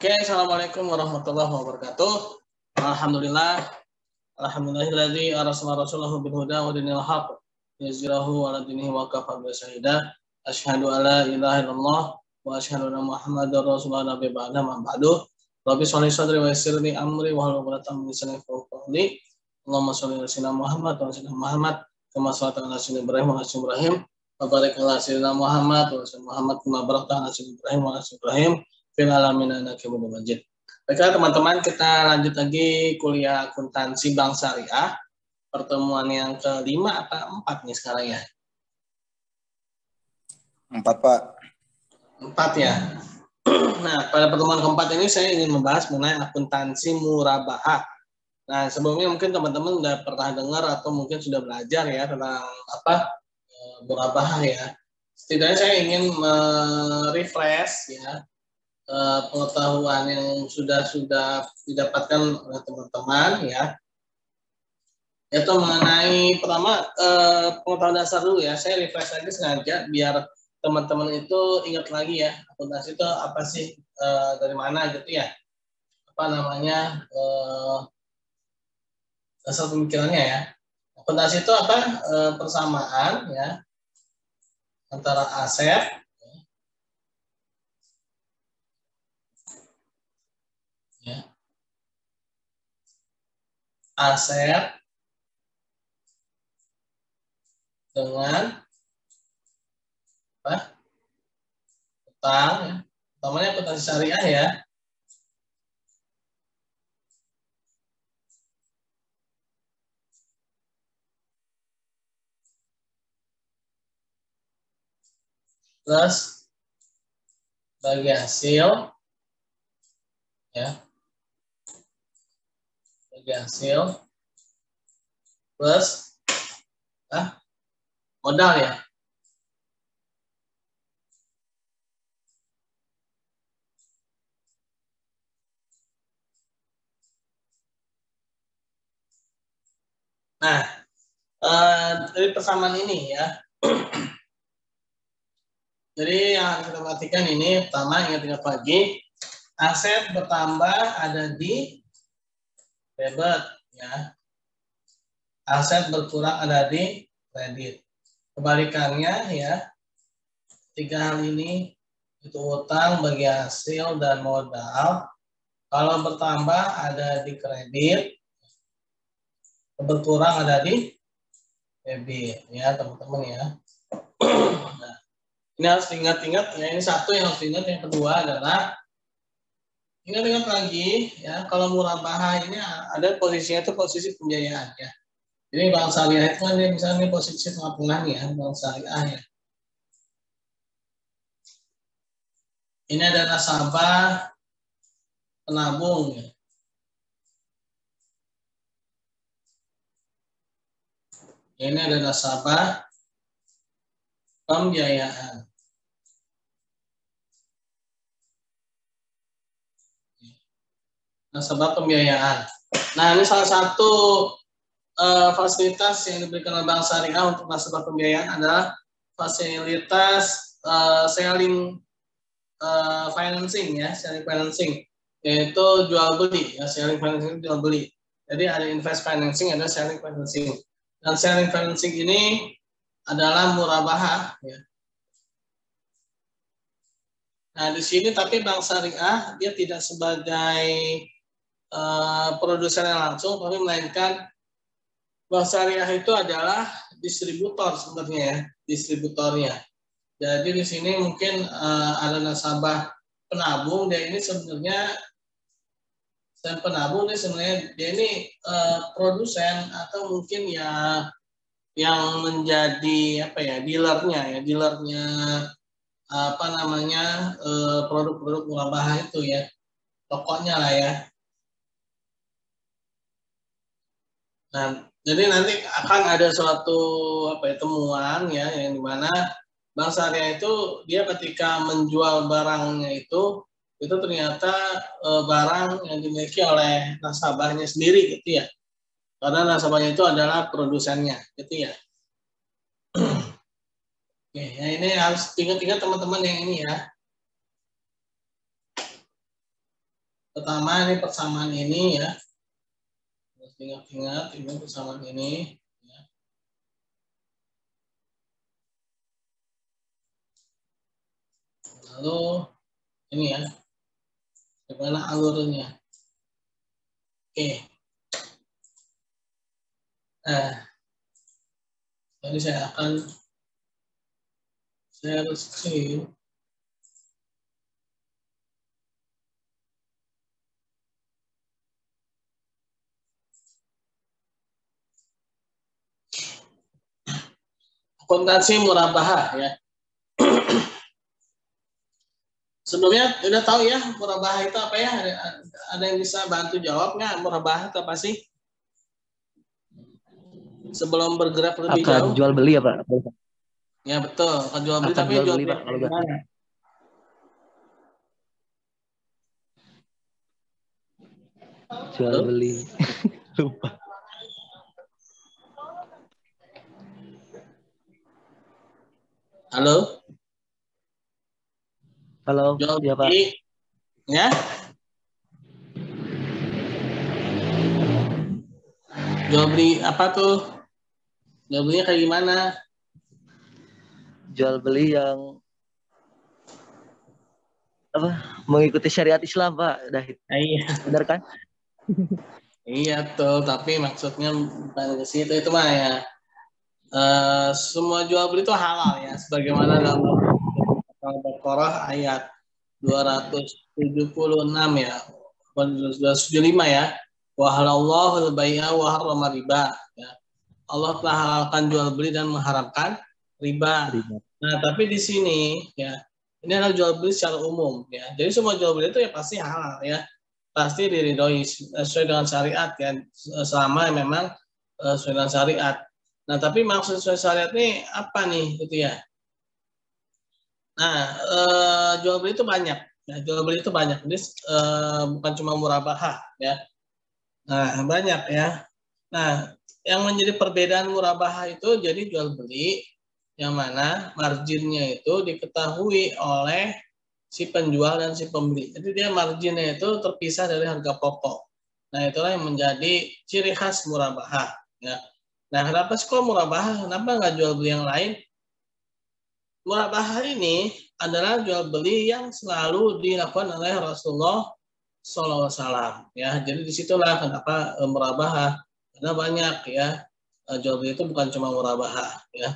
Oke, assalamualaikum warahmatullahi wabarakatuh. Alhamdulillah, alhamdulillahilladzi arsala rasulahu bil huda wa dinil haqq yuzhirahu 'ala dinihi wa kafa bi syahida. Asyhadu alla ilaha illallah wa asyhadu anna Muhammadar rasulullah nabi ba'da ma ba'du. Rabbi sholli sadri wa yassir li amri wa hlul 'uqdatam min lisani yafqahu qawli. Allahumma sholli ala sayyidina Muhammad wa ala sayyidina Muhammad kama shallaita ala sayyidina Ibrahim wa ala sayyidina Ibrahim. Wa barik ala sayyidina Muhammad wa ala sayyidina Muhammad kama barakta ala sayyidina Ibrahim wa ala sayyidina Ibrahim fil alamin innaka Hamidum Majid. Baiklah teman-teman, kita lanjut lagi kuliah akuntansi bank syariah. Pertemuan yang kelima atau 4 nih sekarang ya? 4, Pak. 4 ya. Nah, pada pertemuan keempat ini saya ingin membahas mengenai akuntansi murabahah. Nah, sebelumnya mungkin teman-teman sudah pernah dengar atau mungkin sudah belajar ya tentang murabahah ya. Setidaknya saya ingin refresh ya pengetahuan yang sudah didapatkan oleh teman-teman ya, yaitu mengenai pertama pengetahuan dasar dulu ya. Saya refresh lagi sengaja biar teman-teman itu ingat lagi ya, akuntansi itu apa sih, dari mana gitu ya, dasar pemikirannya ya. Akuntansi itu apa? Persamaan ya antara aset dengan utang ya. Utamanya akuntansi syariah ya. Plus bagi hasil ya. Bagi hasil plus modal ya. Nah, dari persamaan ini ya. Jadi yang harus kita perhatikan ini, pertama ingat-ingat lagi, aset bertambah ada di debit ya. Aset berkurang ada di kredit. Kebalikannya ya, 3 hal ini itu utang, bagi hasil, dan modal. Kalau bertambah ada di kredit, berkurang ada di debit ya teman-teman ya. Nah, ini harus diingat-ingat ya. Ini satu yang harus diingat. Yang kedua adalah ingat-ingat lagi ya, kalau murabahah ini ada posisinya itu posisi pembiayaan ya. Jadi bank syariah itu kan misalnya posisi tengah-tengah nih ya, bank syariah ya. Ini ada nasabah penabung ya. Ini ada nasabah pembiayaan. Nasabah pembiayaan. Nah, ini salah satu fasilitas yang diberikan oleh bank syariah untuk nasabah pembiayaan adalah fasilitas selling financing ya, selling financing, yaitu jual beli ya. Selling financing jual beli. Jadi ada invest financing, ada selling financing. Dan selling financing ini adalah murabahah ya. Nah, di sini tapi bank syariah dia tidak sebagai produsennya langsung, tapi melainkan bank syariah itu adalah distributor sebenarnya ya, distributornya. Jadi di sini mungkin ada nasabah penabung, dia ini sebenarnya penabung, dia ini produsen atau mungkin ya yang menjadi dealernya produk-produk murabahah itu ya, tokonya lah ya. Nah, jadi nanti akan ada suatu temuan ya, yang dimana bank syariah itu dia ketika menjual barangnya itu ternyata barang yang dimiliki oleh nasabahnya sendiri gitu ya, karena nasabahnya itu adalah produsennya gitu ya. Oke, ya ini harus ingat-ingat teman-teman yang ini ya. Pertama ini persamaan ini ya. Harus ingat-ingat ini persamaan ini. Ya. Lalu ini ya, bagaimana alurnya? Oke. Nah, jadi saya akan share screen. Akuntansi murabahah ya. Sebelumnya udah tahu ya murabahah itu apa ya? Ada yang bisa bantu jawab nggak murabahah itu apa sih? Sebelum bergerak lebih Akan jauh. jual beli ya Pak? Ya betul, akan jual beli Akan tapi jual jual beli beli Pak. kayak gimana? Jual Halo? beli. Lupa. Halo? Halo, Jual ya Pak. beli ya? Jual beli apa tuh? Jual belinya kayak gimana? Jual beli yang apa? Mengikuti syariat Islam Pak. Dah, Iya, benar kan? iya tuh, tapi maksudnya bukan ke situ itu mah ya. Semua jual beli itu halal ya, sebagaimana dalam Al-Baqarah ayat 276 ya, 275 ya. Wa halallahu al-bai'a wa harrama riba. Ya. Allah telah halalkan jual beli dan mengharamkan riba. Riba. Nah, tapi di sini ya, ini adalah jual beli secara umum ya. Jadi semua jual beli itu ya pasti halal ya. Pasti diridhoi sesuai dengan syariat ya, selama memang sesuai dengan syariat. Nah, tapi maksud sesuai syariat ini apa nih gitu ya? Nah, jual beli itu banyak. Ya, jual beli itu banyak. Jadi bukan cuma murabahah ya. Nah, banyak ya. Nah, yang menjadi perbedaan murabahah itu jadi jual beli yang mana marginnya itu diketahui oleh si penjual dan si pembeli. Jadi dia marginnya itu terpisah dari harga pokok. Nah, itulah yang menjadi ciri khas murabahah. Ya. Nah, kenapa sih kok murabahah? Kenapa nggak jual beli yang lain? Murabahah ini adalah jual beli yang selalu dilakukan oleh Rasulullah SAW. Ya, jadi disitulah kenapa murabahah, karena banyak ya jual beli itu bukan cuma murabahah ya.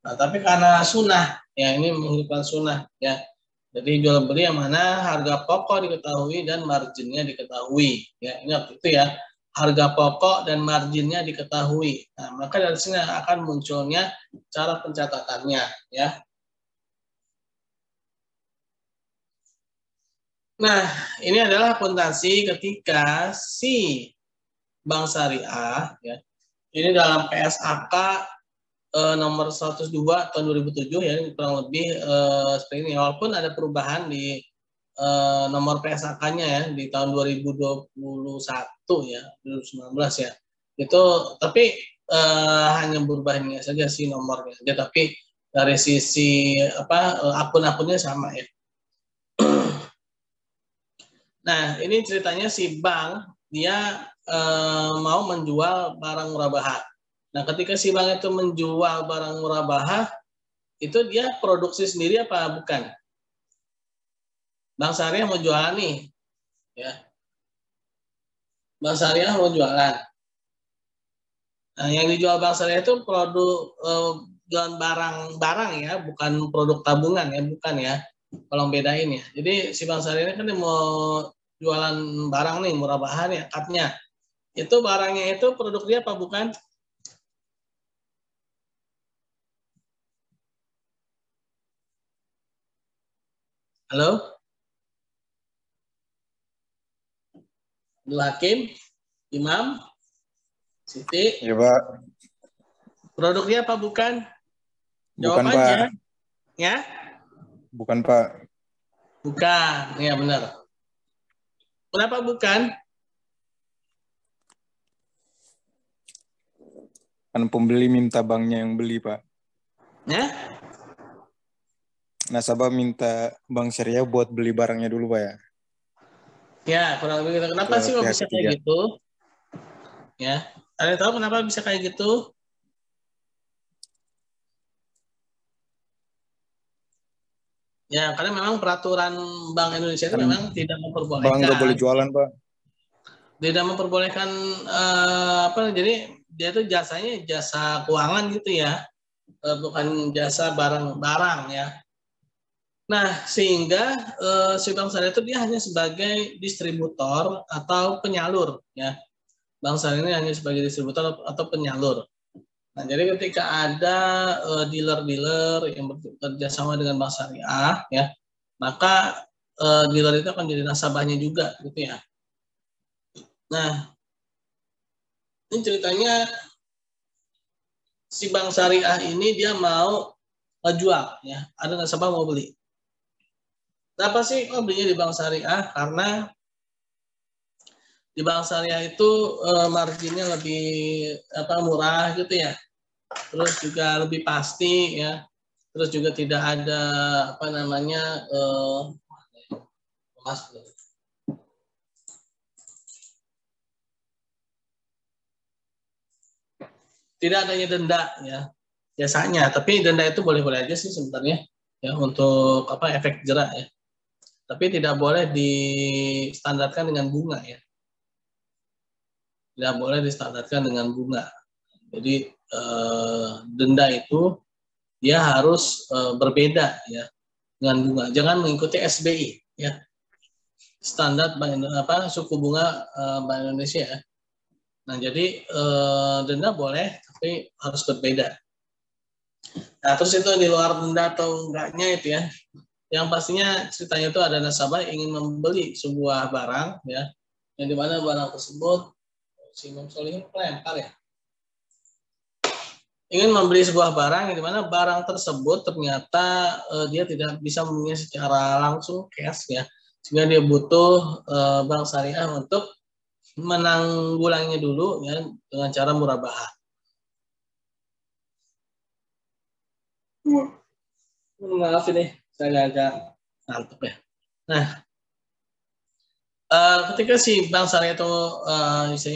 Nah, tapi karena sunnah, ya ini menghidupkan sunnah ya. Jadi jual beli yang mana harga pokok diketahui dan marginnya diketahui. Ya, ingat itu ya, harga pokok dan marginnya diketahui. Nah, maka dari sini akan munculnya cara pencatatannya ya. Nah, ini adalah akuntansi ketika si bank syariah ya. Ini dalam PSAK nomor 102 tahun 2007 ya, ini kurang lebih seperti ini. Walaupun ada perubahan di nomor PSAK-nya ya di tahun 2021 ya, 2019 ya. Itu tapi hanya berubah ini saja sih nomornya aja, tapi dari sisi apa akun-akunnya sama ya. Nah, ini ceritanya si bank dia mau menjual barang murabahah. Nah, ketika si bank itu menjual barang murabahah, itu dia produksi sendiri apa bukan? Bank Syariah mau jualan nih, ya. Bank Syariah mau jualan. Nah, yang dijual Bank Syariah itu produk jualan barang-barang ya, bukan produk tabungan ya, bukan ya. Kalau bedain ya. Jadi si Bank Syariah ini kan dia mau jualan barang nih, murabahah nih, akadnya. Itu barangnya itu produk dia apa bukan? Halo? Abdul Hakim? Imam? Siti? Ya Pak. Produknya apa bukan? Jawab Bukan aja. Pak. Ya? Bukan Pak. Bukan. Ya benar. Kenapa bukan? Kan pembeli minta banknya yang beli Pak. Ya? Nasabah minta bank syariah buat beli barangnya dulu Pak ya. Ya, kurang lebih gitu. Kenapa ke sih kok pihak bisa kayak ketiga. gitu? Ya, ada yang tahu kenapa bisa kayak gitu? Ya, karena memang peraturan Bank Indonesia itu Kan memang bank nggak boleh jualan, Pak. tidak memperbolehkan apa? Jadi dia tuh jasanya jasa keuangan gitu ya, bukan jasa barang-barang ya. Nah, sehingga si bank syariah itu dia hanya sebagai distributor atau penyalur ya. Bank syariah ini hanya sebagai distributor atau penyalur. Nah, jadi ketika ada dealer-dealer yang bekerja sama dengan bank syariah ya, maka dealer itu akan jadi nasabahnya juga gitu ya. Nah, ini ceritanya si bank syariah ini dia mau jual ya, ada nasabah mau beli. Kenapa sih kok belinya di bank syariah? Karena di bank syariah itu marginnya lebih murah gitu ya. Terus juga lebih pasti ya. Terus juga tidak ada tidak adanya denda ya biasanya. Tapi denda itu boleh-boleh aja sih sebenarnya ya untuk efek jerak ya. Tapi tidak boleh distandarkan dengan bunga ya. Tidak boleh distandarkan dengan bunga. Jadi denda itu dia harus berbeda ya dengan bunga. Jangan mengikuti SBI ya. Standar suku bunga Bank Indonesia ya. Nah, jadi denda boleh tapi harus berbeda. Nah, terus itu di luar denda atau enggaknya itu ya. Yang pastinya ceritanya itu ada nasabah ingin membeli sebuah barang ya. Yang dimana barang tersebut si Imam Solihin pelempar ya. Ingin membeli sebuah barang yang dimana barang tersebut ternyata dia tidak bisa membelinya secara langsung cash ya, sehingga dia butuh bank syariah untuk menanggulanginya dulu ya dengan cara murabahah. Maaf ini saya agak ngantuk ya. Nah, ketika si bank syariah itu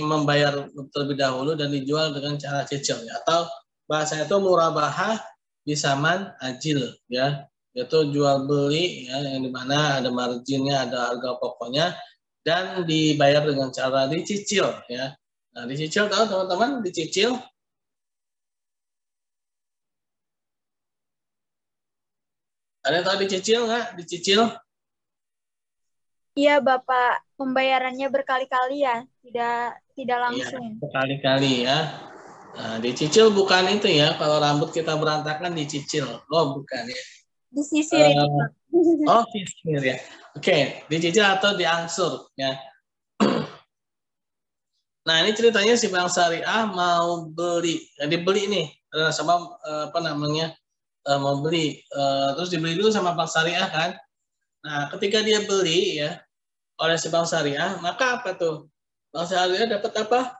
membayar terlebih dahulu dan dijual dengan cara cicil ya, atau bahasanya itu murabahah bisaman ajil ya, yaitu jual beli ya, yang dimana ada marginnya, ada harga pokoknya dan dibayar dengan cara dicicil ya. Nah, dicicil tahu teman-teman, dicicil ada yang tahu dicicil nggak? Dicicil? Iya Bapak, pembayarannya berkali-kali ya, tidak langsung. Iya, berkali-kali ya. Nah, dicicil bukan itu ya, kalau rambut kita berantakan dicicil. Oh, bukan ya. Disisir itu, Pak. Oh, sisir ya. Oke, dicicil atau diangsur ya. Nah, ini ceritanya si bank syariah mau beli. Jadi beli nih, sama mau beli. Terus dibeli dulu sama bank syariah kan. Nah, ketika dia beli ya oleh si bank syariah, maka apa tuh? Bank syariah dapat apa?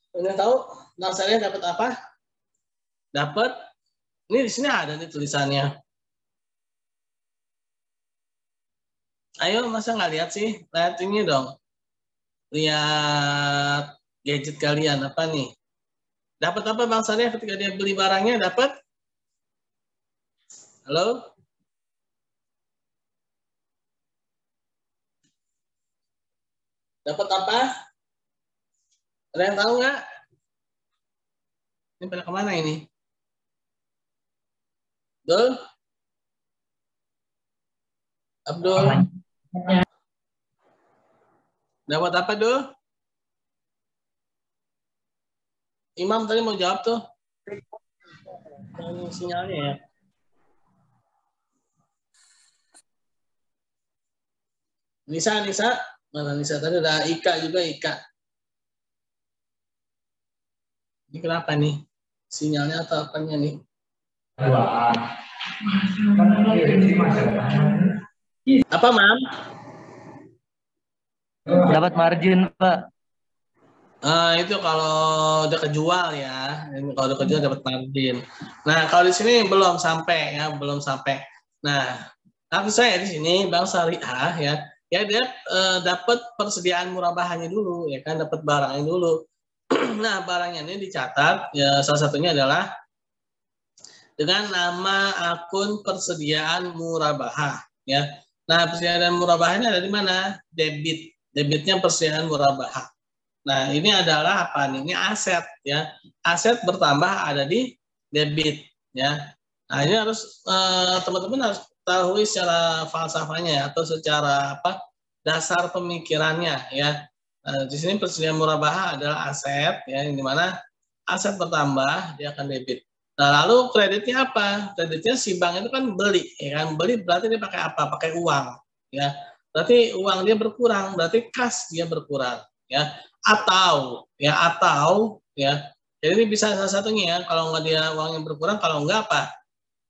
Anda tahu? Bank syariah dapat apa? Dapat. Ini di sini ada nih tulisannya. Ayo, masa nggak lihat sih? Lihat ini dong. Lihat gadget kalian apa nih? Dapat apa bank syariah ketika dia beli barangnya? Dapat? Halo? Dapat apa? Ada yang tahu nggak? Ini pada kemana ini? Abdul? Abdul? Dapat apa, Dul? Imam tadi mau jawab tuh. Ini sinyalnya ya. Nisa. Mana Nisa? Tadi ada Ika juga, Ika. Ini kenapa nih? Sinyalnya atau apanya nih? Apa, Mam? Dapat margin, Pak. Itu kalau udah kejual ya. Kalau udah kejual dapat margin. Nah, kalau di sini belum sampai ya, belum sampai. Nah, maksud saya di sini bank syariah ya, ya dia dapat persediaan murabahanya dulu, ya kan, dapat barangnya dulu. Nah, barangnya ini dicatat, ya salah satunya adalah dengan nama akun persediaan murabahah, ya. Nah, persediaan murabahahnya ada di mana? Debit. Debitnya persediaan murabahah. Nah, ini adalah apa nih? Ini aset, ya. Aset bertambah ada di debit, ya. Nah, ini harus teman-teman harus tahu secara falsafahnya ya, atau secara apa? Dasar pemikirannya, ya. Nah, di sini persediaan murabahah adalah aset, ya, yang dimana aset bertambah dia akan debit. Nah, lalu kreditnya apa? Kreditnya si bank itu kan beli, ya kan? Beli berarti dia pakai apa? Pakai uang, ya. Berarti uang dia berkurang, berarti kas dia berkurang, ya. Atau, ya. Jadi ini bisa salah satunya ya. Kalau nggak dia uangnya berkurang, kalau nggak apa?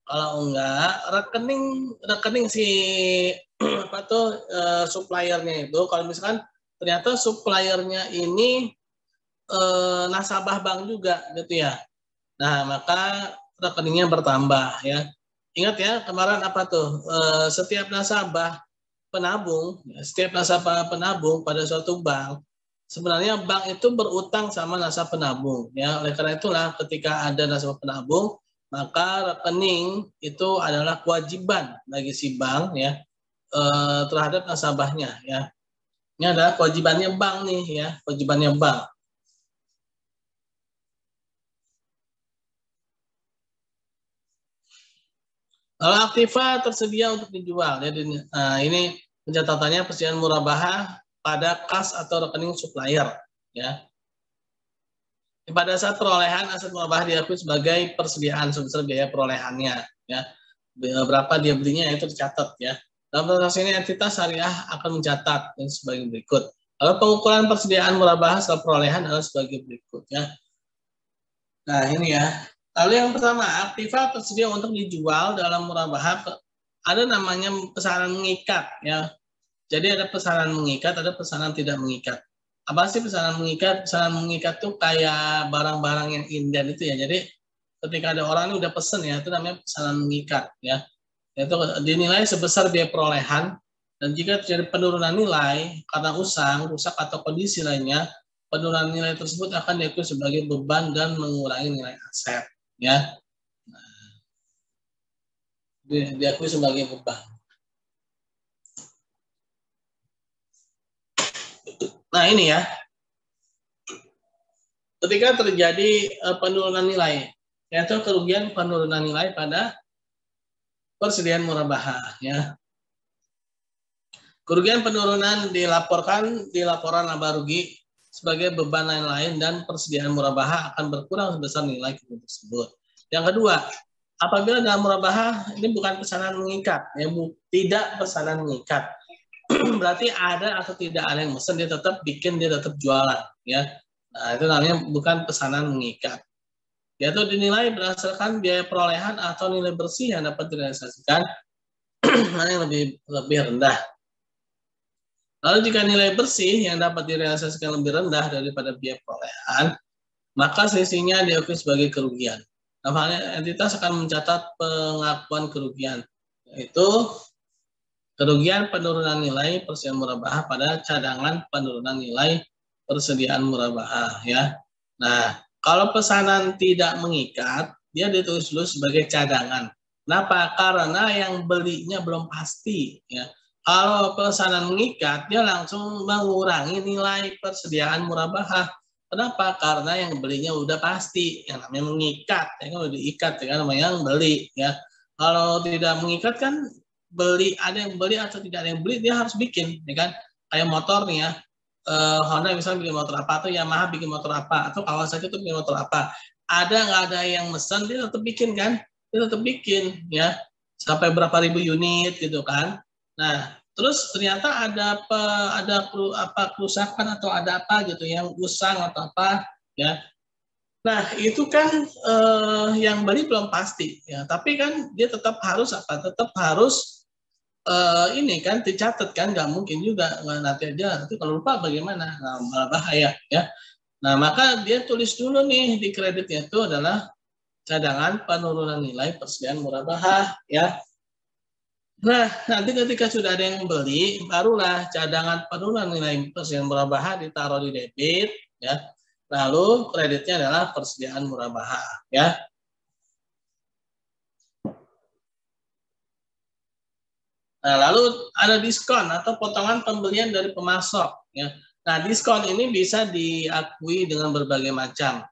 Kalau nggak rekening si apa tuh suppliernya itu, kalau misalkan ternyata suppliernya ini nasabah bank juga, gitu ya. Nah, maka rekeningnya bertambah ya. Ingat ya, kemarin apa tuh? Setiap nasabah penabung pada suatu bank, sebenarnya bank itu berutang sama nasabah penabung ya. Oleh karena itulah ketika ada nasabah penabung, maka rekening itu adalah kewajiban bagi si bank ya terhadap nasabahnya ya. Ini adalah kewajibannya bank nih ya, kewajibannya bank. Kalau aktiva tersedia untuk dijual, ya, nah ini pencatatannya persediaan murabahah pada kas atau rekening supplier, ya. Pada saat perolehan aset murabahah diakui sebagai persediaan sebesar biaya perolehannya, ya. Berapa dia belinya itu dicatat, ya. Dalam transaksi ini entitas syariah akan mencatat yang sebagai berikut. Lalu pengukuran persediaan murabahah setelah perolehan adalah sebagai berikut, ya. Nah ini ya. Lalu yang pertama, aktiva tersedia untuk dijual dalam murabahah. Ada namanya pesanan mengikat ya. Jadi ada pesanan mengikat, ada pesanan tidak mengikat. Apa sih pesanan mengikat? Pesanan mengikat tuh kayak barang-barang yang inden itu ya. Jadi ketika ada orang ini udah pesen ya, itu namanya pesanan mengikat ya. Itu dinilai sebesar biaya perolehan dan jika terjadi penurunan nilai karena usang, rusak atau kondisi lainnya, penurunan nilai tersebut akan diakui sebagai beban dan mengurangi nilai aset ya. Diakui sebagai beban. Nah ini ya, ketika terjadi penurunan nilai, yaitu kerugian penurunan nilai pada persediaan murabahah ya. Kerugian penurunan dilaporkan di laporan laba rugi sebagai beban lain-lain dan persediaan murabahah akan berkurang sebesar nilai kerugian tersebut. Yang kedua, apabila dalam murabahah ini bukan pesanan mengikat, ya, tidak pesanan mengikat. Berarti ada atau tidak ada yang mesen, dia tetap bikin, dia tetap jualan ya. Nah, itu namanya bukan pesanan mengikat. Yaitu dinilai berdasarkan biaya perolehan atau nilai bersih yang dapat direalisasikan mana yang lebih rendah. Lalu jika nilai bersih yang dapat direalisasikan lebih rendah daripada biaya perolehan, maka selisihnya diakui sebagai kerugian. Nah, entitas akan mencatat pengakuan kerugian, yaitu kerugian penurunan nilai persediaan murabahah pada cadangan penurunan nilai persediaan murabahah ya. Nah, kalau pesanan tidak mengikat, dia ditulis dulu sebagai cadangan. Kenapa? Karena yang belinya belum pasti ya. Kalau pesanan mengikat, dia langsung mengurangi nilai persediaan murabahah. Kenapa? Karena yang belinya udah pasti, yang namanya mengikat, ya kan udah diikat, ya kan namanya yang beli ya. Kalau tidak mengikat kan beli, ada yang beli atau tidak ada yang beli, dia harus bikin, ya kan? Kayak motor nih ya, Honda misalnya bikin motor apa, atau Yamaha bikin motor apa, atau Kawasaki itu bikin motor apa. Ada nggak ada yang mesen, dia tetap bikin kan? Dia tetap bikin, ya. Sampai berapa ribu unit gitu kan? Nah, terus ternyata ada kerusakan atau ada apa gitu, yang usang atau apa, ya. Nah, itu kan yang beli belum pasti, ya. Tapi kan dia tetap harus apa? Tetap harus ini kan dicatat kan, nggak mungkin juga nanti aja, nanti kalau lupa bagaimana, nah, malah bahaya ya. Nah maka dia tulis dulu nih di kreditnya itu adalah cadangan penurunan nilai persediaan murabahah ya. Nah, nanti ketika sudah ada yang beli, barulah cadangan penurunan nilai persediaan murabahah ditaruh di debit, ya. Lalu kreditnya adalah persediaan murabahah, ya. Nah, lalu ada diskon atau potongan pembelian dari pemasok, ya. Nah, diskon ini bisa diakui dengan berbagai macam.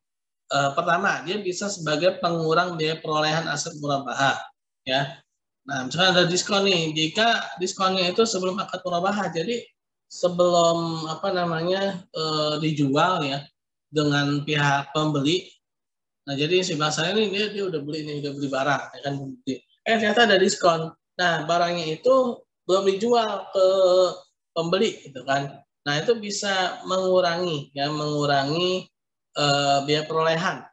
Pertama, dia bisa sebagai pengurang biaya perolehan aset murabahah, ya. Nah, misalnya ada diskon nih, jika diskonnya itu sebelum akad murabahah, jadi sebelum dijual ya dengan pihak pembeli. Nah, jadi si bahasa ini dia udah beli nih, udah beli barang, ya kan beli. Ternyata ada diskon. Nah, barangnya itu belum dijual ke pembeli, gitu kan. Nah, itu bisa mengurangi biaya perolehan.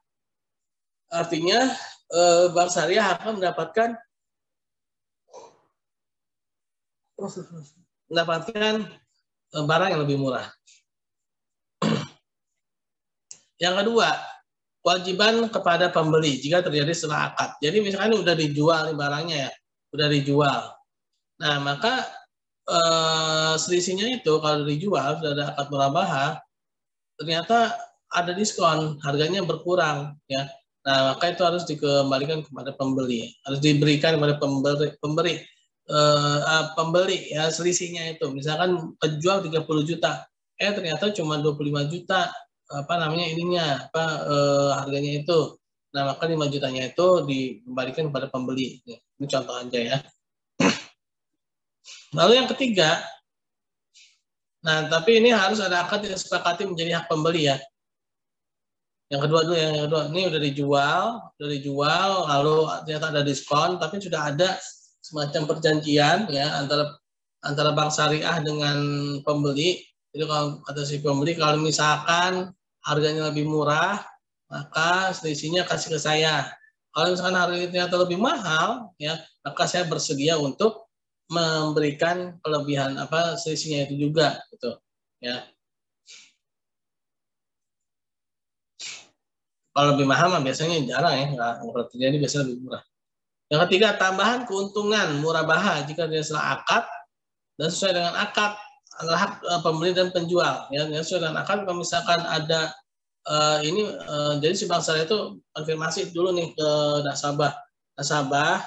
Artinya Bank Syariah akan mendapatkan barang yang lebih murah. Yang kedua, kewajiban kepada pembeli jika terjadi setelah akad. Jadi misalkan udah dijual nih barangnya ya, udah dijual. Nah, maka selisihnya itu kalau dijual sudah ada akad murabahah, ternyata ada diskon, harganya berkurang ya. Nah, maka itu harus dikembalikan kepada pembeli, harus diberikan kepada pembeli ya selisihnya itu. Misalkan kejual 30 juta, ternyata cuma 25 juta harganya itu. Nah, maka 5 jutanya itu dikembalikan kepada pembeli. Ini contoh aja ya. Lalu yang ketiga, nah tapi ini harus ada akad yang disepakati menjadi hak pembeli ya. Yang kedua, ini udah dijual, lalu ternyata ada diskon, tapi sudah ada semacam perjanjian ya antara bank syariah dengan pembeli. Jadi kalau kata si pembeli, kalau misalkan harganya lebih murah, maka selisihnya kasih ke saya. Kalau misalkan harganya ternyata lebih mahal, ya maka saya bersedia untuk memberikan kelebihan selisihnya itu juga, gitu ya. Kalau lebih mahal biasanya jarang ya, nggak terjadi, biasanya lebih murah. Yang ketiga, tambahan keuntungan murabahah jika dia setelah akad dan sesuai dengan akad adalah hak pembeli dan penjual. Ya, sesuai dengan akad kalau misalkan ada jadi si bank syariah itu konfirmasi dulu nih ke nasabah,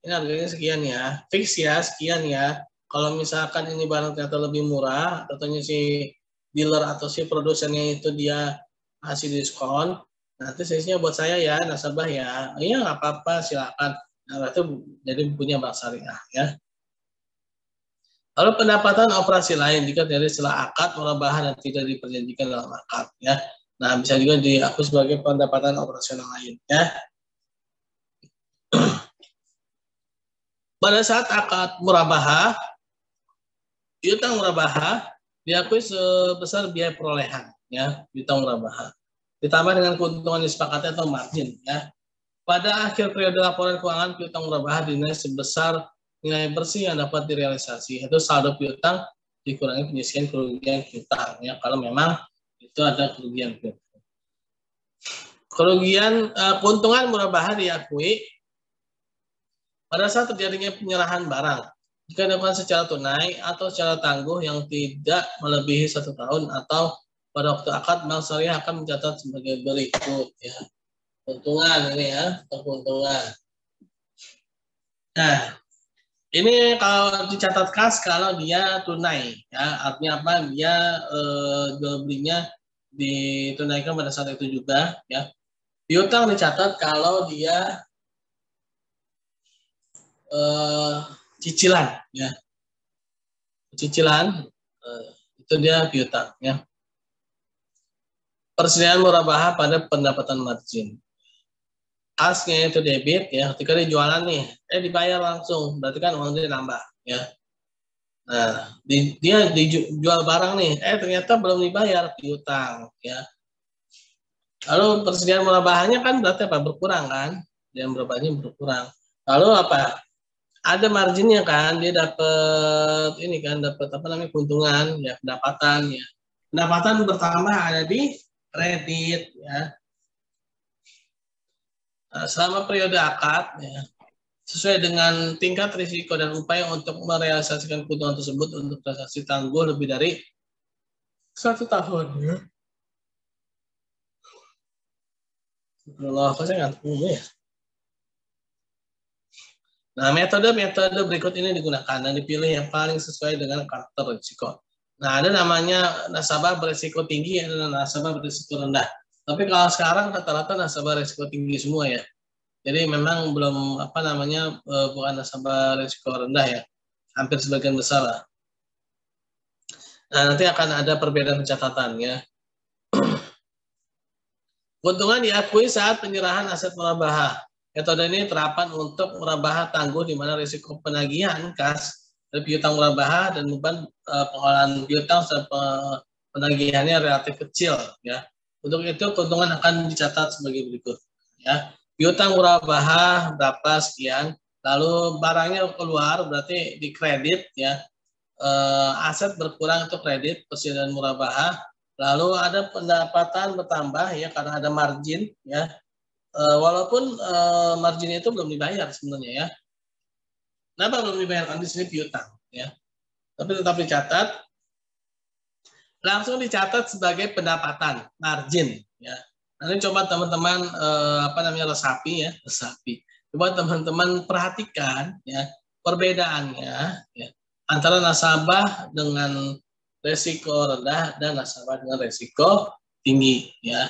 ini harganya sekian ya, fix ya sekian ya. Kalau misalkan ini barang ternyata lebih murah, tentunya si dealer atau si produsennya itu dia kasih diskon, nanti selisihnya buat saya ya, nasabah ya. Iya nggak apa-apa, silakan. Nah, itu jadi punya bank syariah ya. Lalu pendapatan operasi lain jika dari setelah akad murabahah dan tidak diperjanjikan dalam akad ya. Nah, bisa juga diakui sebagai pendapatan operasional lain ya. Pada saat akad murabahah, piutang murabahah diakui sebesar biaya perolehan ya, piutang murabahah. Ditambah dengan keuntungan disepakati atau margin ya. Pada akhir periode laporan keuangan, piutang murabahah dinilai sebesar nilai bersih yang dapat direalisasi, yaitu saldo piutang dikurangi penyisihan kerugian piutang ya, kalau memang itu ada kerugian piutang. Keuntungan murabahah diakui pada saat terjadinya penyerahan barang jika dilakukan secara tunai atau secara tangguh yang tidak melebihi 1 tahun, atau pada waktu akad bank syariah akan mencatat sebagai berikut ya. Keuntungan ini ya, keuntungan. Nah, ini kalau dicatat kas kalau dia tunai ya, artinya apa? Dia jual belinya ditunaikan pada saat itu juga ya. Piutang dicatat kalau dia cicilan ya. Cicilan itu dia piutang ya. Persediaan murabahah pada pendapatan margin. Kasnya itu debit ya, ketika dia jualan nih, dibayar langsung, berarti kan uang dia nambah ya. Nah, dia dijual barang nih, ternyata belum dibayar, piutang ya. Lalu persediaan murabahahnya kan berarti apa? Berkurang kan? Dan murabahahnya berkurang. Lalu apa? Ada marginnya kan, dia dapat ini kan, dapat keuntungan ya, pendapatan ya. Pendapatan bertambah ada di kredit ya. Nah, selama periode akad ya, sesuai dengan tingkat risiko dan upaya untuk merealisasikan keuntungan tersebut untuk transaksi tangguh lebih dari 1 tahun. Ya. Allah, kok saya ngantuk ya? Nah, metode berikut ini digunakan dan dipilih yang paling sesuai dengan karakter risiko. Nah, ada namanya nasabah berisiko tinggi, ada nasabah berisiko rendah. Tapi kalau sekarang rata-rata nasabah risiko tinggi semua ya. Jadi memang belum bukan nasabah risiko rendah ya. Hampir sebagian besar lah. Nah, nanti akan ada perbedaan pencatatannya. Ya. Keuntungan diakui saat penyerahan aset murabahah. Metode ini terapan untuk murabahah tangguh di mana risiko penagihan kas dari piutang murabahah dan beban pengolahan piutang serta penagihannya relatif kecil ya. Untuk itu keuntungan akan dicatat sebagai berikut ya. Piutang murabahah berapa sekian, lalu barangnya keluar berarti dikredit ya. Aset berkurang untuk kredit persediaan murabahah, lalu ada pendapatan bertambah ya karena ada margin ya. Walaupun margin itu belum dibayar sebenarnya ya. Kenapa belum dibayarkan di sini piutang ya? Tapi tetap dicatat, langsung dicatat sebagai pendapatan margin ya. Nanti coba teman-teman resapi. Coba teman-teman perhatikan ya perbedaannya ya antara nasabah dengan resiko rendah dan nasabah dengan resiko tinggi ya.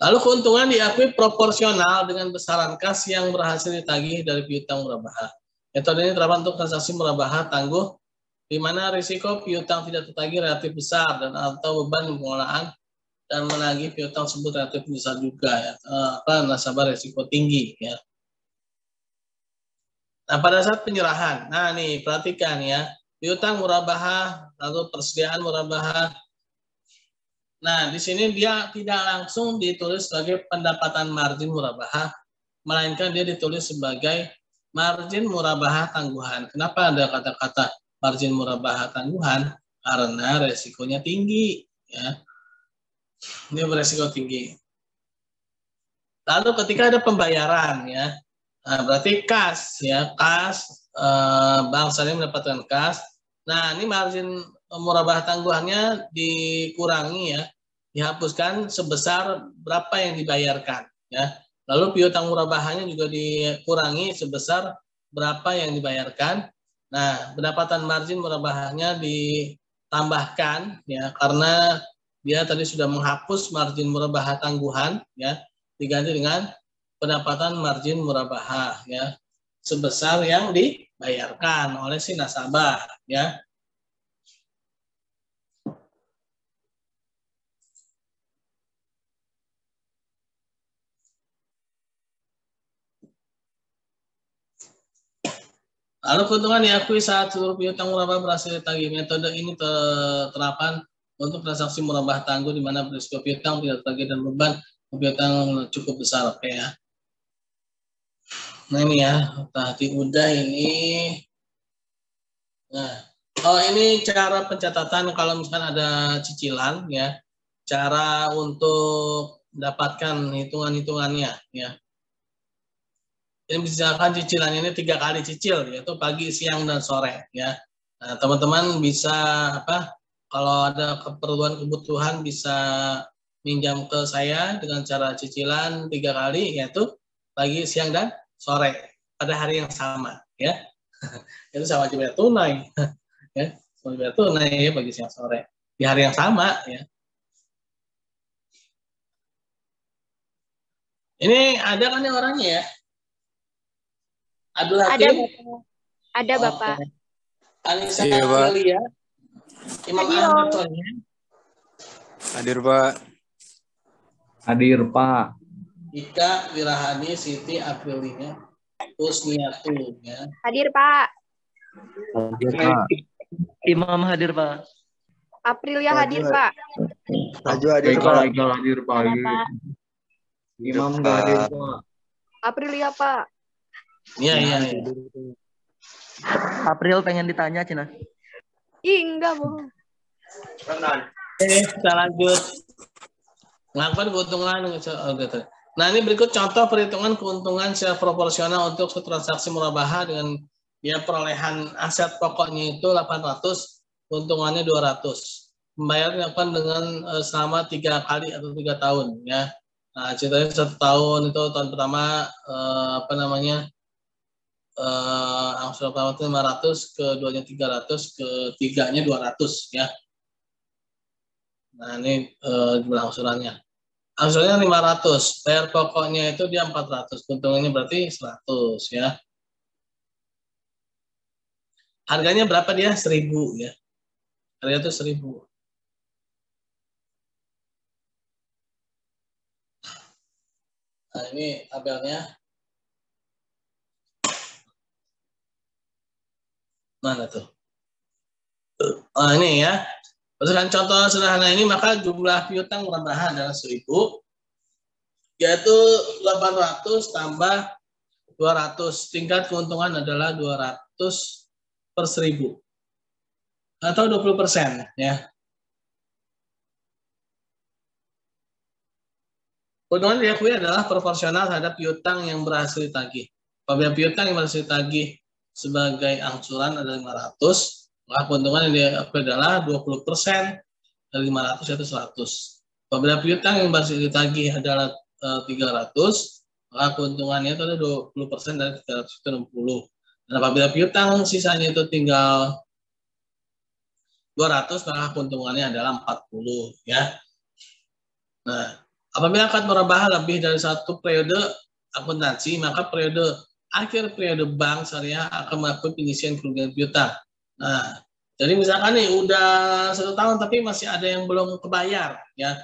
Lalu keuntungan diakui proporsional dengan besaran kas yang berhasil ditagih dari piutang murabahah. Metode ini terapan untuk transaksi murabahah tangguh, di mana risiko piutang tidak tertagih relatif besar dan atau beban pengolahan dan menagih piutang tersebut relatif besar juga ya. Nasabah risiko tinggi ya. Nah pada saat penyerahan, nah nih perhatikan ya, piutang murabahah lalu persediaan murabahah. Nah, di sini dia tidak langsung ditulis sebagai pendapatan margin murabahah, melainkan dia ditulis sebagai margin murabahah tangguhan. Kenapa ada kata-kata margin murabahah tangguhan? Karena resikonya tinggi, ya. Ini beresiko tinggi. Lalu ketika ada pembayaran, ya, nah, berarti kas, ya, bank syariah mendapatkan kas. Nah, ini margin murabahah tangguhannya dikurangi ya, dihapuskan sebesar berapa yang dibayarkan ya. Lalu piutang murabahahnya juga dikurangi sebesar berapa yang dibayarkan. Nah, pendapatan margin murabahahnya ditambahkan ya karena dia tadi sudah menghapus margin murabahah tangguhan ya, diganti dengan pendapatan margin murabahah ya sebesar yang dibayarkan oleh si nasabah ya. Lalu keuntungan diakui saat seluruh piutang murabahah berhasil ditagih. Metode ini terapan untuk transaksi murabahah tangguh di mana berisiko piutang tidak tertagih dan beban piutang cukup besar. Oke ya. Nah ini ya, tadi udah ini. Nah, ini cara pencatatan kalau misalkan ada cicilan ya. Cara untuk mendapatkan hitungan-hitungannya ya. Ini misalkan cicilannya ini 3 kali cicil, yaitu pagi, siang, dan sore ya. Nah, teman-teman bisa kalau ada keperluan kebutuhan bisa minjam ke saya dengan cara cicilan 3 kali, yaitu pagi, siang, dan sore pada hari yang sama ya. Itu sama aja bayar tunai ya, sama bayar tunai ya pagi, siang, sore di hari yang sama ya. Ini ada kan yang orangnya ya? Abdul Hakim? Ada Bapak. Anissa Iya, Pak. Aprilia. Imam Ahmad soalnya. Hadir, Pak. Hadir, Pak. Ika Wirahani Siti Aprilia Kusniatu ya. Hadir Pak. Hadir, Pak. Imam hadir, Pak. Aprilia hadir Pak. Maju hadir, Ika Pak. hadir, Pak. Ada Pak. Imam nggak hadir, Pak. Aprilia Pak. Iya. April pengen ditanya, Cina. Ih, enggak bohong. Oke, kita lanjut. Melakukan keuntungan. Gitu. Nah, ini berikut contoh perhitungan keuntungan secara proporsional untuk transaksi murabahah dengan perolehan aset pokoknya itu 800, keuntungannya 200. Pembayaran dilakukan dengan selama 3 kali atau 3 tahun ya. Nah, ceritanya 1 tahun itu tahun pertama angsuran pertama itu 500, keduanya 300, ketiganya 200 ya. Nah, ini jumlah angsurannya. Angsurannya 500, bayar pokoknya itu dia 400, keuntungannya berarti 100 ya. Harganya berapa dia? 1000 ya. Harga itu 1000. Nah, ini tabelnya. Mana tuh? Nah, ini ya. Berdasarkan contoh sederhana ini, maka jumlah piutang murabaha adalah 1000, yaitu 800 tambah 200. Tingkat keuntungan adalah 200 per 1000. Atau 20% ya. Keuntungan diakui adalah proporsional terhadap piutang yang berhasil ditagih. Apabila piutang yang berhasil ditagih sebagai angsuran adalah 500, maka keuntungan yang diakui adalah 20% dari 500 yaitu 100. Apabila piutang yang berhasil ditagih adalah 300, maka keuntungannya itu adalah 20% dari 300 itu 60. Dan apabila piutang sisanya itu tinggal 200, maka keuntungannya adalah 40 ya. Nah, apabila akad murabaha lebih dari 1 periode akuntansi, maka akhir periode bank syariah akan melakukan pengisian kerugian piutang. Nah, jadi misalkan nih udah 1 tahun tapi masih ada yang belum kebayar ya.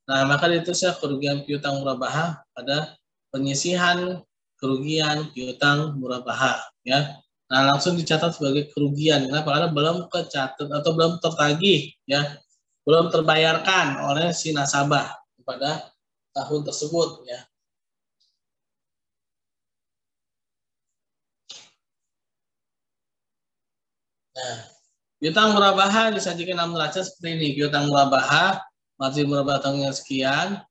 Nah, maka ditulisnya kerugian piutang murabaha pada penyisihan kerugian piutang murabaha ya. Nah, langsung dicatat sebagai kerugian. Kenapa? Karena belum kecatat atau belum tertagih ya. Belum terbayarkan oleh si nasabah pada tahun tersebut ya. Nah, piutang murabaha disajikan dalam neraca seperti ini. Piutang murabaha, margin murabaha tahunnya sekian.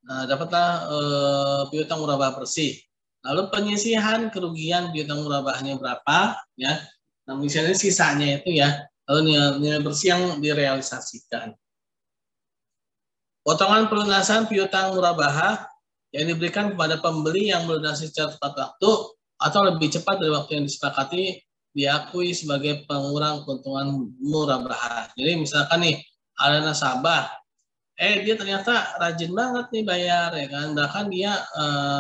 Nah, dapatlah piutang murabaha bersih. Lalu penyisihan kerugian piutang murabahanya berapa ya. Nah, misalnya sisanya itu ya. Lalu nilai bersih yang direalisasikan. Potongan pelunasan piutang murabaha yang diberikan kepada pembeli yang melunasi secara tepat waktu atau lebih cepat dari waktu yang disepakati diakui sebagai pengurang keuntungan murabaha. Jadi misalkan nih ada nasabah, dia ternyata rajin banget nih bayar ya kan, bahkan dia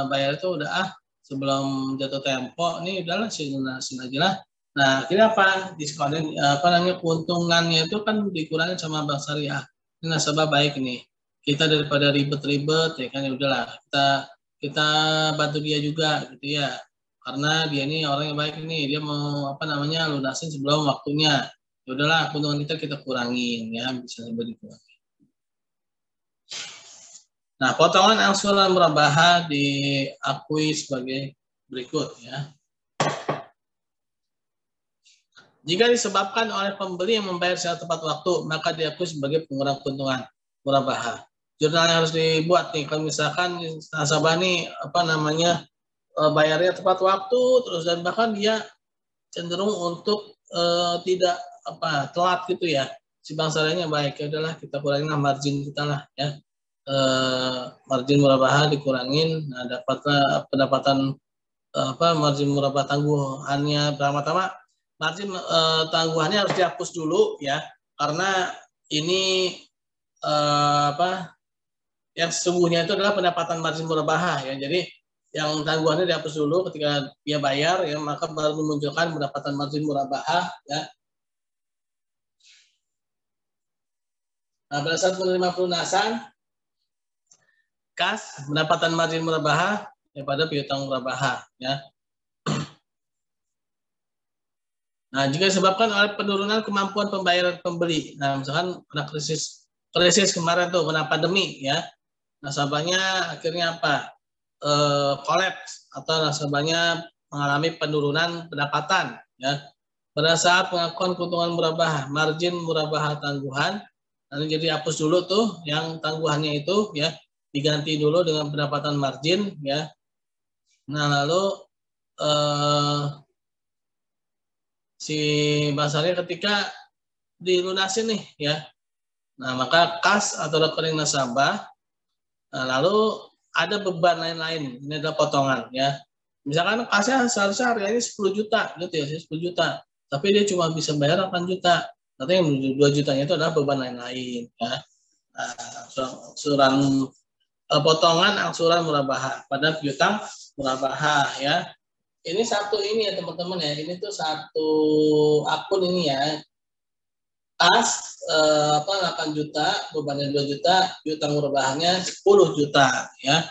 bayar itu udah sebelum jatuh tempo nih udahlah lunasin aja lah. Nah akhirnya apa? Diskonin keuntungannya itu kan dikurangi sama bank syariah. Ini nasabah baik nih. Kita daripada ribet-ribet ya kan ya udahlah kita bantu dia juga gitu ya. Karena dia ini orang yang baik nih, dia mau lunasin sebelum waktunya. Ya udahlah keuntungan kita kurangin ya, bisa dikurangi. Nah, potongan angsuran murabaha diakui sebagai berikut ya. Jika disebabkan oleh pembeli yang membayar secara tepat waktu, maka diakui sebagai pengurang keuntungan murabaha. Jurnal yang harus dibuat nih, kalau misalkan nasabah nih bayarnya tepat waktu terus dan bahkan dia cenderung untuk tidak telat gitu ya. Si bank syariahnya baik, ya udahlah kita kurangin margin kita lah ya. Margin murabaha dikurangin, nah dapatlah pendapatan margin murabah tangguhannya pertama-tama margin tangguhannya harus dihapus dulu ya, karena ini yang sesungguhnya itu adalah pendapatan margin murabaha ya. Jadi yang tangguhannya dihapus dulu ketika dia bayar ya, maka baru memunculkan pendapatan margin murabaha ya. Nah, pada saat menerima pelunasan kas pendapatan margin murabaha daripada piutang murabaha ya. Nah, jika disebabkan oleh penurunan kemampuan pembayaran pembeli. Nah, misalkan kena krisis kemarin tuh, kena pandemi ya. Nasabahnya akhirnya kolaps atau nasabahnya mengalami penurunan pendapatan ya. pada saat pengakuan keuntungan murabahah, margin murabahah tangguhan, nanti jadi hapus dulu tuh yang tangguhannya itu ya, diganti dulu dengan pendapatan margin ya. Nah, lalu si Basari ketika dilunasin nih ya. Nah, maka kas atau rekening nasabah, nah, lalu ada beban lain-lain. Ini adalah potongan ya. Misalkan kasnya seharusnya harganya 10 juta gitu ya, 10 juta. Tapi dia cuma bisa bayar 8 juta. Nanti yang 2 jutanya itu adalah beban lain-lain ya. Angsuran potongan angsuran murabahah pada piutang murabahah ya. Ini satu ini ya teman-teman ya. Ini tuh satu akun ini ya. Kas 8 juta, bebannya 2 juta, piutang murabahahnya 10 juta ya.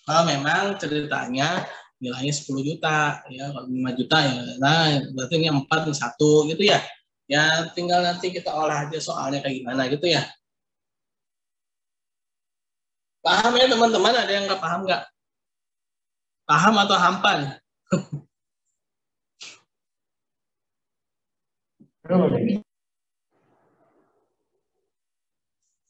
Kalau memang ceritanya nilainya 10 juta ya, kalau 5 juta ya, nah berarti ini 4 nih 1 gitu ya. Ya tinggal nanti kita olah aja soalnya kayak gimana gitu ya. Paham ya teman-teman? Ada yang nggak paham nggak? Paham atau hampan?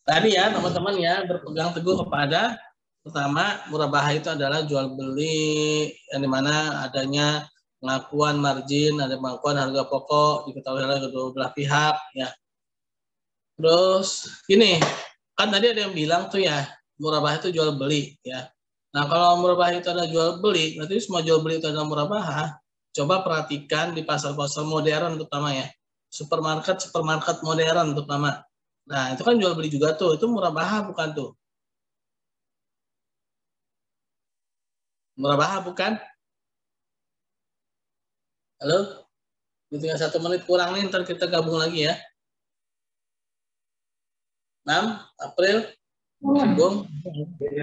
Tadi ya teman-teman ya, berpegang teguh kepada pertama, murabahah itu adalah jual beli yang dimana adanya pengakuan margin, ada pengakuan harga pokok diketahui oleh kedua belah pihak ya. Terus ini kan tadi ada yang bilang tuh ya, murabahah itu jual beli ya. Nah, kalau murabahah itu adalah jual beli, berarti semua jual beli itu adalah murabahah. Coba perhatikan di pasar-pasar modern terutama ya. Supermarket modern terutama. Nah, itu kan jual beli juga tuh, itu murabahah bukan tuh? Murabahah bukan? Halo? Tinggal 1 menit kurang nih, ntar kita gabung lagi ya. 6 April. Gabung.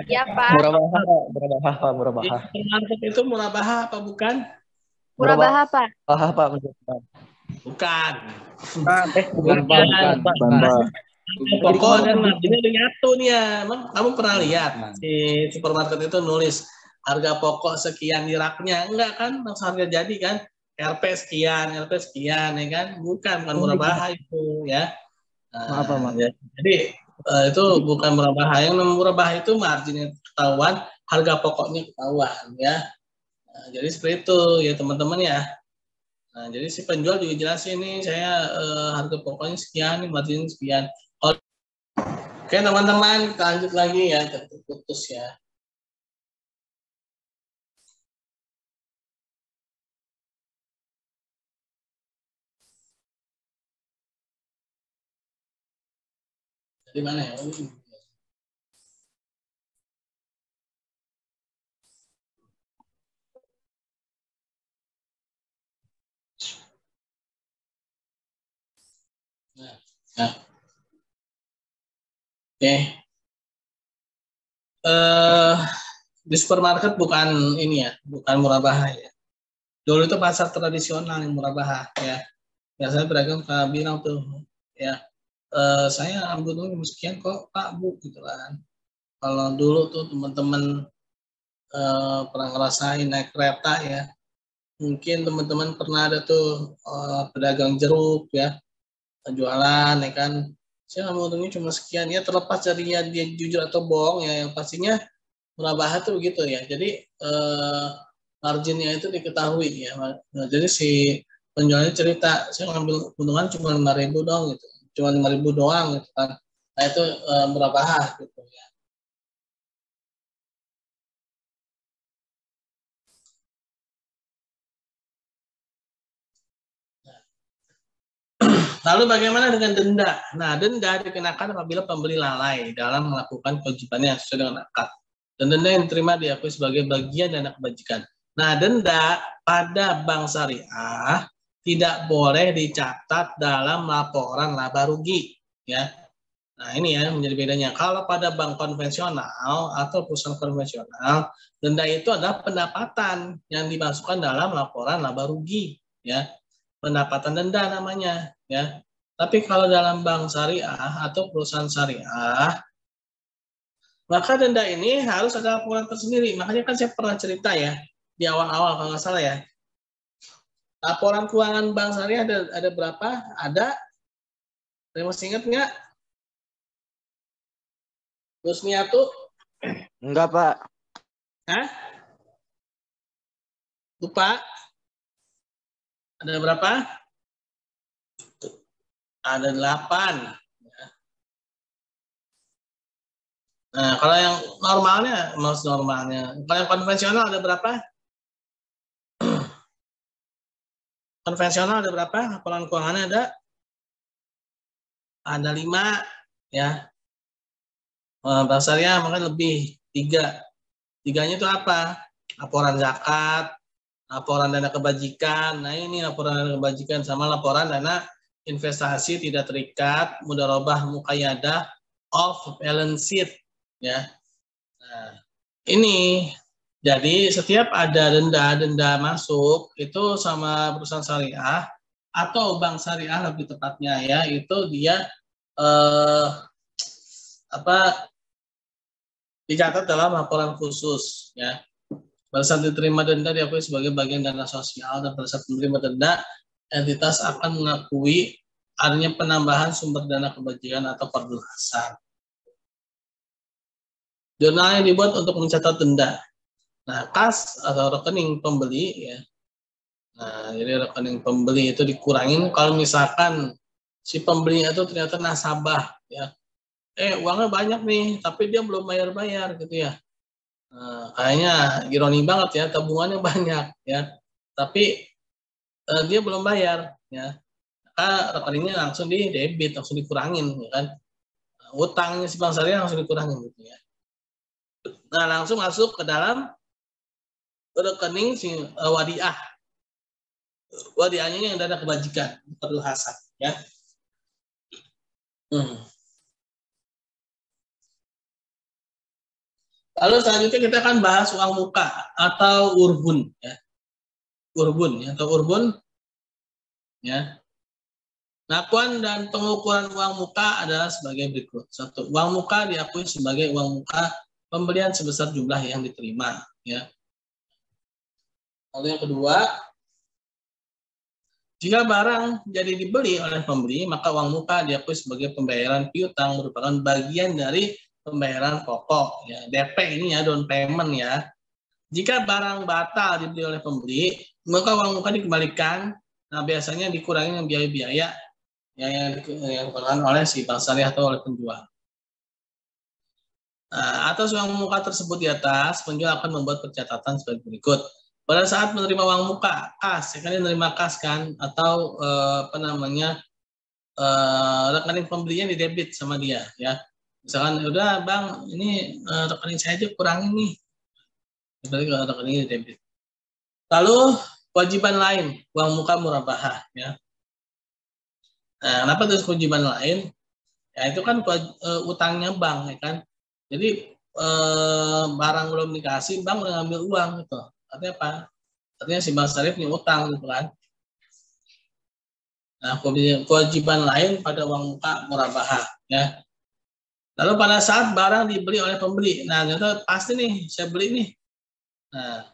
Ya, Pak. Murabahah, Pak, murabahah. Supermarket itu murabahah apa bukan? Murabahah, Pak. Pak. Bukan. Bukan. Pokok dan marginnya udah nyatu nih ya. Emang kamu pernah lihat di supermarket itu nulis harga pokok sekian di raknya? Enggak kan? Langsung harga jadi kan? RP sekian ya kan? Bukan murabahah itu ya. Nah, Maaf. ya. Jadi itu bukan murabahah. Yang murabahah itu marginnya ketahuan, harga pokoknya ketahuan ya. Nah, jadi seperti itu ya teman-teman ya. Nah, jadi si penjual juga jelasin nih, saya harga pokoknya sekian, margin sekian. Oke teman-teman, kita lanjut lagi ya, terputus ya. Di mana ya? Nah. Oke. Di supermarket bukan ini ya, bukan murabahah ya. Dulu itu pasar tradisional yang murabahah ya. Biasanya pedagang bilang tuh ya, saya ambil sekian kok Pak Bu gitu kan. Kalau dulu tuh teman-teman pernah ngerasain naik kereta ya, mungkin teman-teman pernah ada tuh pedagang jeruk ya, jualan ya kan, saya ngambil untungnya cuma sekian ya, terlepas dari dia jujur atau bohong ya, yang pastinya murabahah tuh begitu ya. Jadi marginnya itu diketahui ya. Nah, jadi si penjualnya cerita, saya ngambil keuntungan cuma 5.000 dong gitu, cuma 5.000 doang gitu kan. Nah itu murabahah gitu ya. Lalu bagaimana dengan denda? Nah, denda dikenakan apabila pembeli lalai dalam melakukan kewajibannya sesuai dengan akad. Dan denda yang diterima diakui sebagai bagian dana kebajikan. Nah, denda pada bank syariah tidak boleh dicatat dalam laporan laba rugi. Ya. Nah, ini ya menjadi bedanya. Kalau pada bank konvensional atau perusahaan konvensional, denda itu adalah pendapatan yang dimasukkan dalam laporan laba rugi. Ya. Pendapatan denda namanya ya. Tapi kalau dalam bank syariah atau perusahaan syariah, maka denda ini harus ada laporan tersendiri. Makanya kan saya pernah cerita ya di awal-awal kalau nggak salah ya. Laporan keuangan bank syariah ada berapa? Ada. Ada masih ingat nggak? Rusniatu? Enggak, Pak. Hah? Lupa? Ada berapa? Ada 8. Nah, kalau yang normalnya, kalau yang konvensional ada berapa? Konvensional ada berapa? Laporan keuangannya ada 5, ya. Bank syariah makanya lebih 3. 3-nya itu apa? Laporan zakat, laporan dana kebajikan. Nah, ini laporan dana kebajikan sama laporan dana investasi tidak terikat, mudharabah muqayyadah, off balance sheet, ya. Nah, ini jadi setiap ada denda masuk itu sama perusahaan syariah atau bank syariah lebih tepatnya, ya, itu dia dicatat dalam laporan khusus, ya. Pada saat diterima denda diakui sebagai bagian dana sosial, dan pada saat menerima denda entitas akan mengakui adanya penambahan sumber dana kebajikan atau perluasan. Jurnal yang dibuat untuk mencatat denda. Nah, kas atau rekening pembeli, ya. Nah, jadi rekening pembeli itu dikurangin kalau misalkan si pembeli itu ternyata nasabah, ya. Uangnya banyak nih, tapi dia belum bayar-bayar gitu, ya. Nah, kayaknya ironi banget, ya, tabungannya banyak, ya. Tapi dia belum bayar, ya. Maka rekeningnya langsung di debit, langsung dikurangin, ya kan. Utangnya si bank syariah langsung dikurangin gitu, ya. Nah, langsung masuk ke dalam rekening si wadiah. Wadiahnya yang dana kebajikan, perluasan, ya. Lalu selanjutnya kita akan bahas uang muka atau urbun, ya. Urbun, ya, atau urbun, ya. Pengakuan dan pengukuran uang muka adalah sebagai berikut. 1. Uang muka diakui sebagai uang muka pembelian sebesar jumlah yang diterima, ya. Lalu yang kedua, jika barang jadi dibeli oleh pembeli, maka uang muka diakui sebagai pembayaran piutang, merupakan bagian dari pembayaran pokok, ya. DP ini, ya, down payment, ya. Jika barang batal dibeli oleh pembeli, maka uang muka dikembalikan. Nah, biasanya dikurangi biaya-biaya yang dikeluarkan oleh si bank syariah atau oleh penjual. Nah, atas uang muka tersebut di atas, penjual akan membuat pencatatan sebagai berikut. Pada saat menerima uang muka, kas, ya kan, dia menerima kas, kan, atau rekening pembelinya di debit sama dia, ya. Misalkan, udah bang, ini rekening saya aja kurangin nih, berarti kalau rekeningnya di debit. Lalu kewajiban lain, uang muka murabahah, ya. Nah, kenapa terus kewajiban lain? Ya, itu kan utangnya bank, ya kan. Jadi barang belum dikasih, bank udah ngambil uang gitu. Artinya apa? Artinya si bank syariah punya utang gitu kan. Nah, kewajiban lain pada uang muka murabahah, ya. Lalu pada saat barang dibeli oleh pembeli, nah ternyata pasti nih saya beli nih. Nah,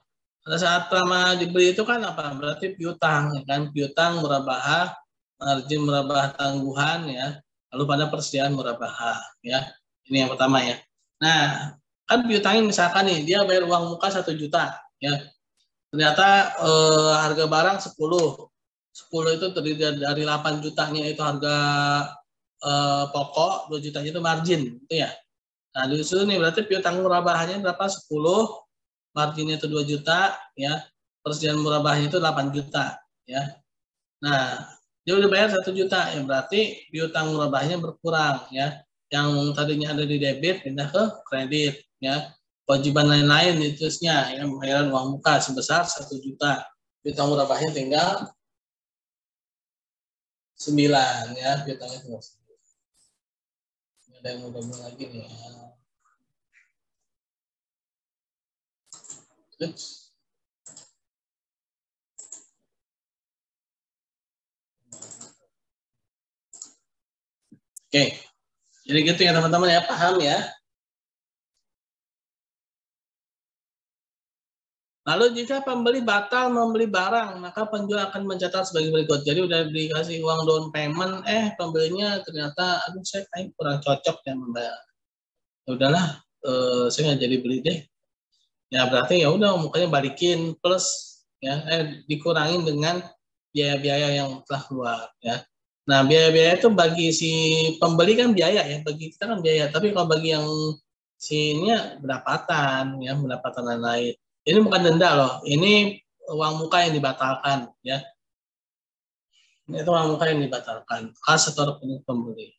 pada saat pertama dibeli itu kan apa? Berarti piutang, ya kan? Piutang murabahah, margin murabahah tangguhan, ya. Lalu pada persediaan murabahah, ya. Ini yang pertama, ya. Nah, kan piutangnya misalkan nih dia bayar uang muka 1 juta, ya. Ternyata harga barang 10 itu terdiri dari 8 jutanya itu harga pokok, 2 jutanya itu margin, gitu, ya. Nah, di situ nih berarti piutang murabahahnya berapa? 10, marginnya itu 2 juta, ya. Persediaan murabahahnya itu 8 juta, ya. Nah, dia udah bayar 1 juta, ya berarti piutang murabahahnya berkurang, ya. Yang tadinya ada di debit pindah ke kredit, ya. Kewajiban lain-lain ditulisnya, ya, pembayaran uang muka sebesar 1 juta. Piutang murabahahnya tinggal 9, ya. Piutangnya tinggal 9. Ada yang mau double lagi nih, ya. Oke, jadi gitu ya teman-teman, ya, paham, ya. Lalu jika pembeli batal membeli barang, maka penjual akan mencatat sebagai berikut. Jadi udah dikasih uang down payment, pembelinya ternyata, aduh saya kayak kurang cocok ya membayar. Ya udahlah, saya nggak jadi beli deh. Ya berarti ya udah mukanya balikin plus ya, dikurangin dengan biaya-biaya yang telah keluar ya. Nah biaya-biaya itu bagi si pembeli kan biaya ya, bagi kita kan biaya. Tapi kalau bagi yang sininya pendapatan ya, pendapatan lain-lain. Ini bukan denda loh, ini uang muka yang dibatalkan ya. Ini itu uang muka yang dibatalkan, khas atau pembeli.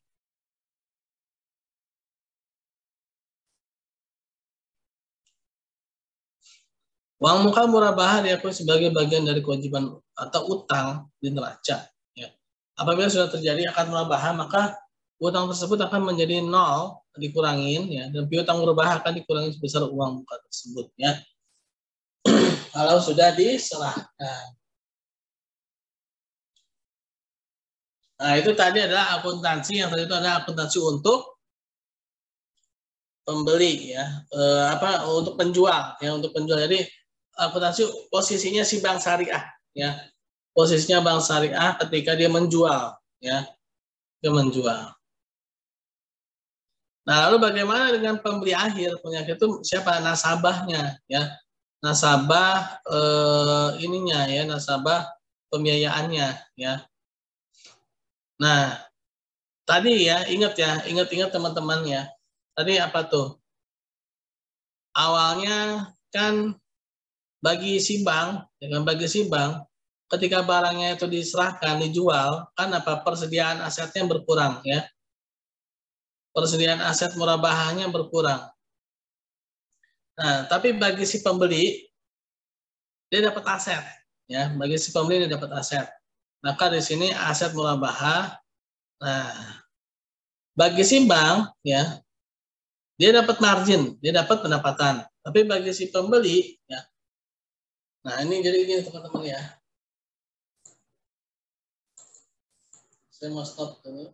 Uang muka murabahah diakui sebagai bagian dari kewajiban atau utang di neraca. Ya. Apabila sudah terjadi akad murabahah, maka utang tersebut akan menjadi nol, dikurangin, ya, dan piutang murabahah akan dikurangi sebesar uang muka tersebut. Ya. Kalau sudah diserahkan. Nah, itu tadi adalah akuntansi, yang tadi itu adalah akuntansi untuk pembeli ya, untuk penjual ya, untuk penjual. Jadi akuntansi posisinya si bank syariah ya, posisinya bank syariah ketika dia menjual ya, dia menjual. Nah lalu bagaimana dengan pembeli akhir? Penyakit itu siapa? Nasabahnya ya, nasabah ininya ya, nasabah pembiayaannya ya. Nah tadi ya, ingat teman-teman ya, tadi apa tuh? Awalnya kan bagi si bank, dengan bagi si bank, ketika barangnya itu diserahkan, dijual, kan apa, persediaan asetnya berkurang ya. Persediaan aset murabahahnya berkurang. Nah, tapi bagi si pembeli, dia dapat aset ya. Bagi si pembeli dia dapat aset. Maka di sini aset murabahah. Nah, bagi si bank ya, dia dapat margin, dia dapat pendapatan. Tapi bagi si pembeli ya. Nah, ini jadi gini teman-teman ya. Saya mau stop dulu.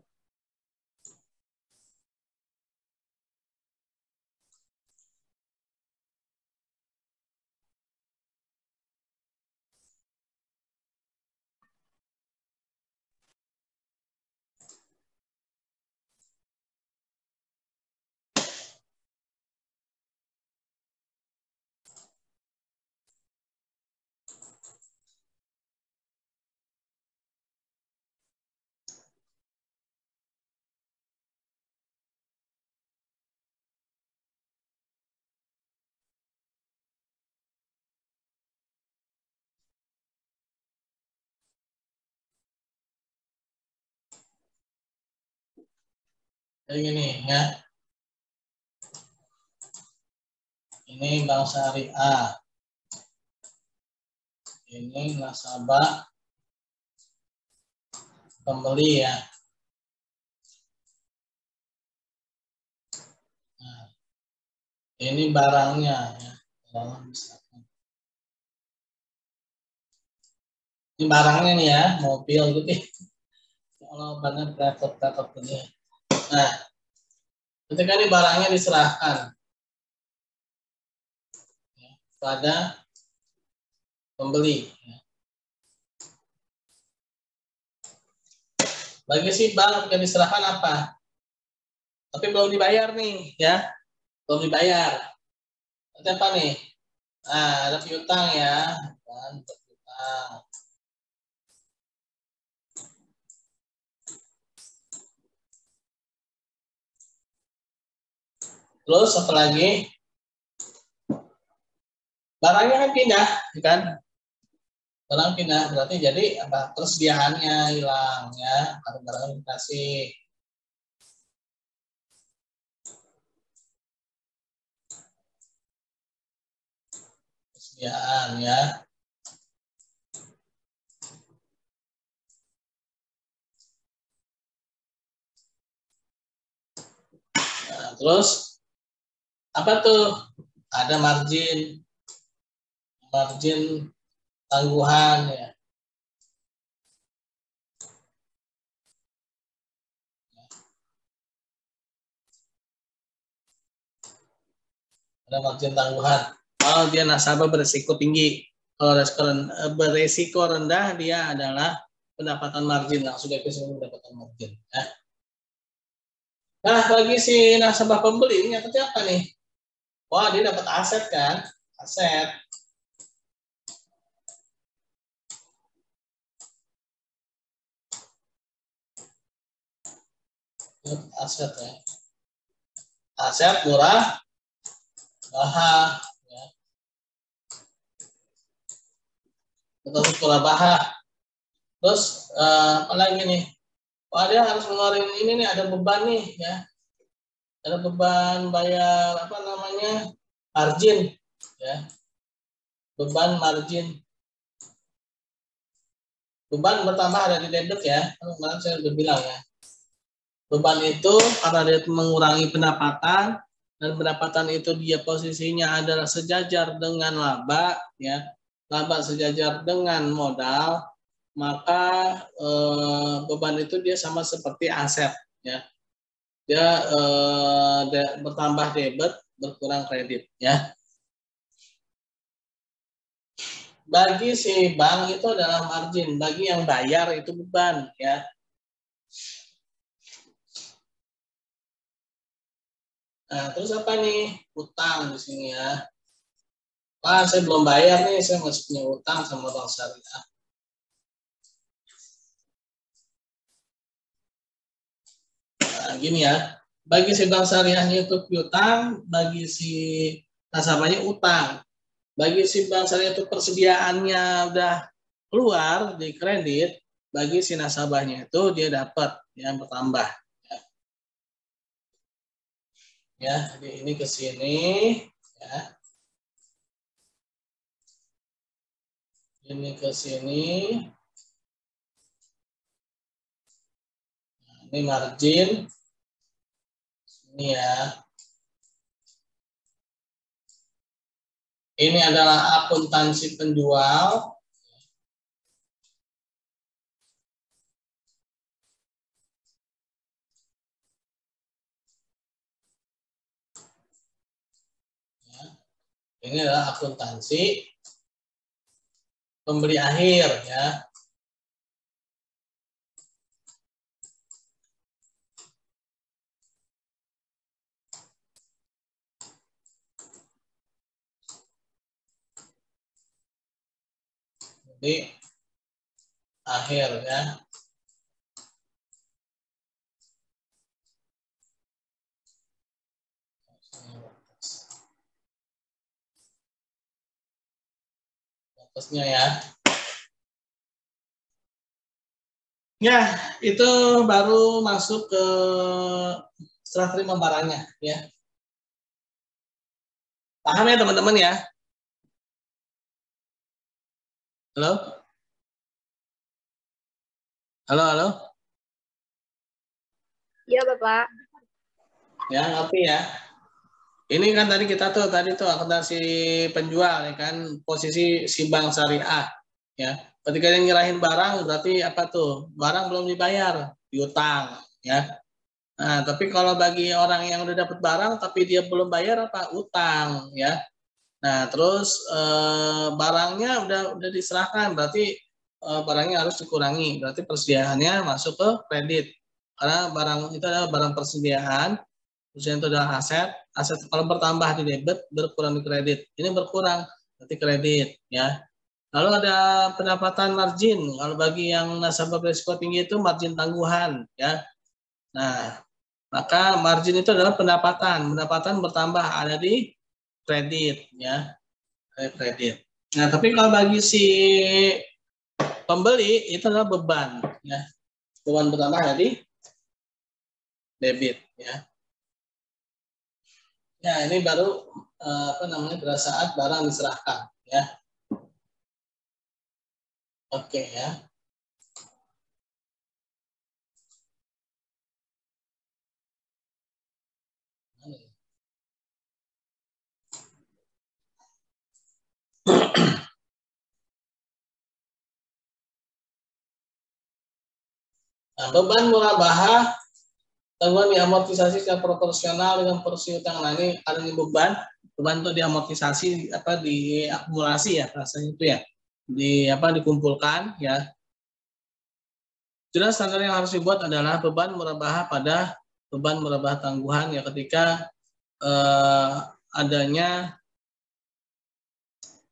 Jadi gini ya. Ini bank syariah. Ini nasabah pembeli ya. Nah, ini barangnya ya. Ini barangnya nih ya, mobil gitu. Kalau banyak kreator ini. Nah, ketika ini barangnya diserahkan ya, pada pembeli. Ya. Bagi si bank yang diserahkan apa? Tapi belum dibayar nih, ya, belum dibayar. Nanti apa nih? Nah, ada piutang ya, kan, piutang. Terus apa lagi? Barangnya kan pindah, kan? Barang pindah berarti jadi apa? Persediaannya hilang ya, barang-barang dikasih. Persediaan ya. Nah, terus apa tuh? Ada margin tangguhan ya. Ada margin tangguhan. Kalau dia nasabah berisiko tinggi. Kalau berisiko rendah, dia adalah pendapatan margin. Langsung definisi pendapatan margin. Ya. Nah, bagi si nasabah pembeli, ini apa nih? Wah, dia dapat aset kan? Aset. Aset ya. Aset murah, bahah. Ya. Betul murah bahah. Terus apa lagi nih? Wah, dia harus ngeluarin ini nih, ada beban nih ya. Ada beban bayar apa namanya? Margin ya. Beban margin. Beban bertambah ada di debit ya. Kemarin saya sudah bilang ya. Beban itu karena dia mengurangi pendapatan dan pendapatan itu dia posisinya adalah sejajar dengan laba ya. Laba sejajar dengan modal, maka beban itu dia sama seperti aset ya. Dia bertambah debit, berkurang kredit ya. Bagi si bank itu adalah margin, bagi yang bayar itu beban ya. Nah, terus apa nih? Utang di sini ya. Wah, saya belum bayar nih, saya masih punya utang sama bank syariah. Nah, gini ya. Bagi si bank syariahnya itu piutang, bagi si nasabahnya utang. Bagi si bank syariah itu persediaannya udah keluar di kredit, bagi si nasabahnya itu dia dapat yang bertambah. Ya, jadi ini ke sini ya. Ini ke sini. Nah, ini margin. Ini ya. Ini adalah akuntansi penjual. Ya. Ini adalah akuntansi pembeli akhir ya. Jadi akhir ya. Batasnya ya. Ya, itu baru masuk ke serah terima barangnya ya. Paham ya teman-teman ya? Halo? Halo, halo? Iya, Bapak. Ya, ngerti ya. Ini kan tadi kita tadi akuntansi penjual ya kan, posisi si bank syariah ya. Ketika dia nyerahin barang berarti apa tuh? Barang belum dibayar, piutang ya. Nah, tapi kalau bagi orang yang udah dapat barang tapi dia belum bayar apa? Utang ya. Nah, terus barangnya udah diserahkan, berarti barangnya harus dikurangi. Berarti persediaannya masuk ke kredit. Karena barang itu adalah barang persediaan, persediaan itu adalah aset. Aset kalau bertambah di debit, berkurang di kredit. Ini berkurang, berarti kredit ya. Lalu ada pendapatan margin. Kalau bagi yang nasabah berisiko tinggi itu margin tangguhan ya. Nah, maka margin itu adalah pendapatan. Pendapatan bertambah ada di kredit ya. Kredit. Nah, tapi kalau bagi si pembeli itu adalah beban ya. Beban bertambah ada di debit ya. Ya, ini baru apa namanya pada saat barang diserahkan ya. Oke ya. Nah, beban murabahah tanggungan diamortisasi secara proporsional dengan porsi utang. Nah, ini ada beban beban itu diamortisasi diakumulasi ya rasanya itu ya, dikumpulkan ya. Jelas standar yang harus dibuat adalah beban murabahah pada beban murabahah tangguhan ya ketika adanya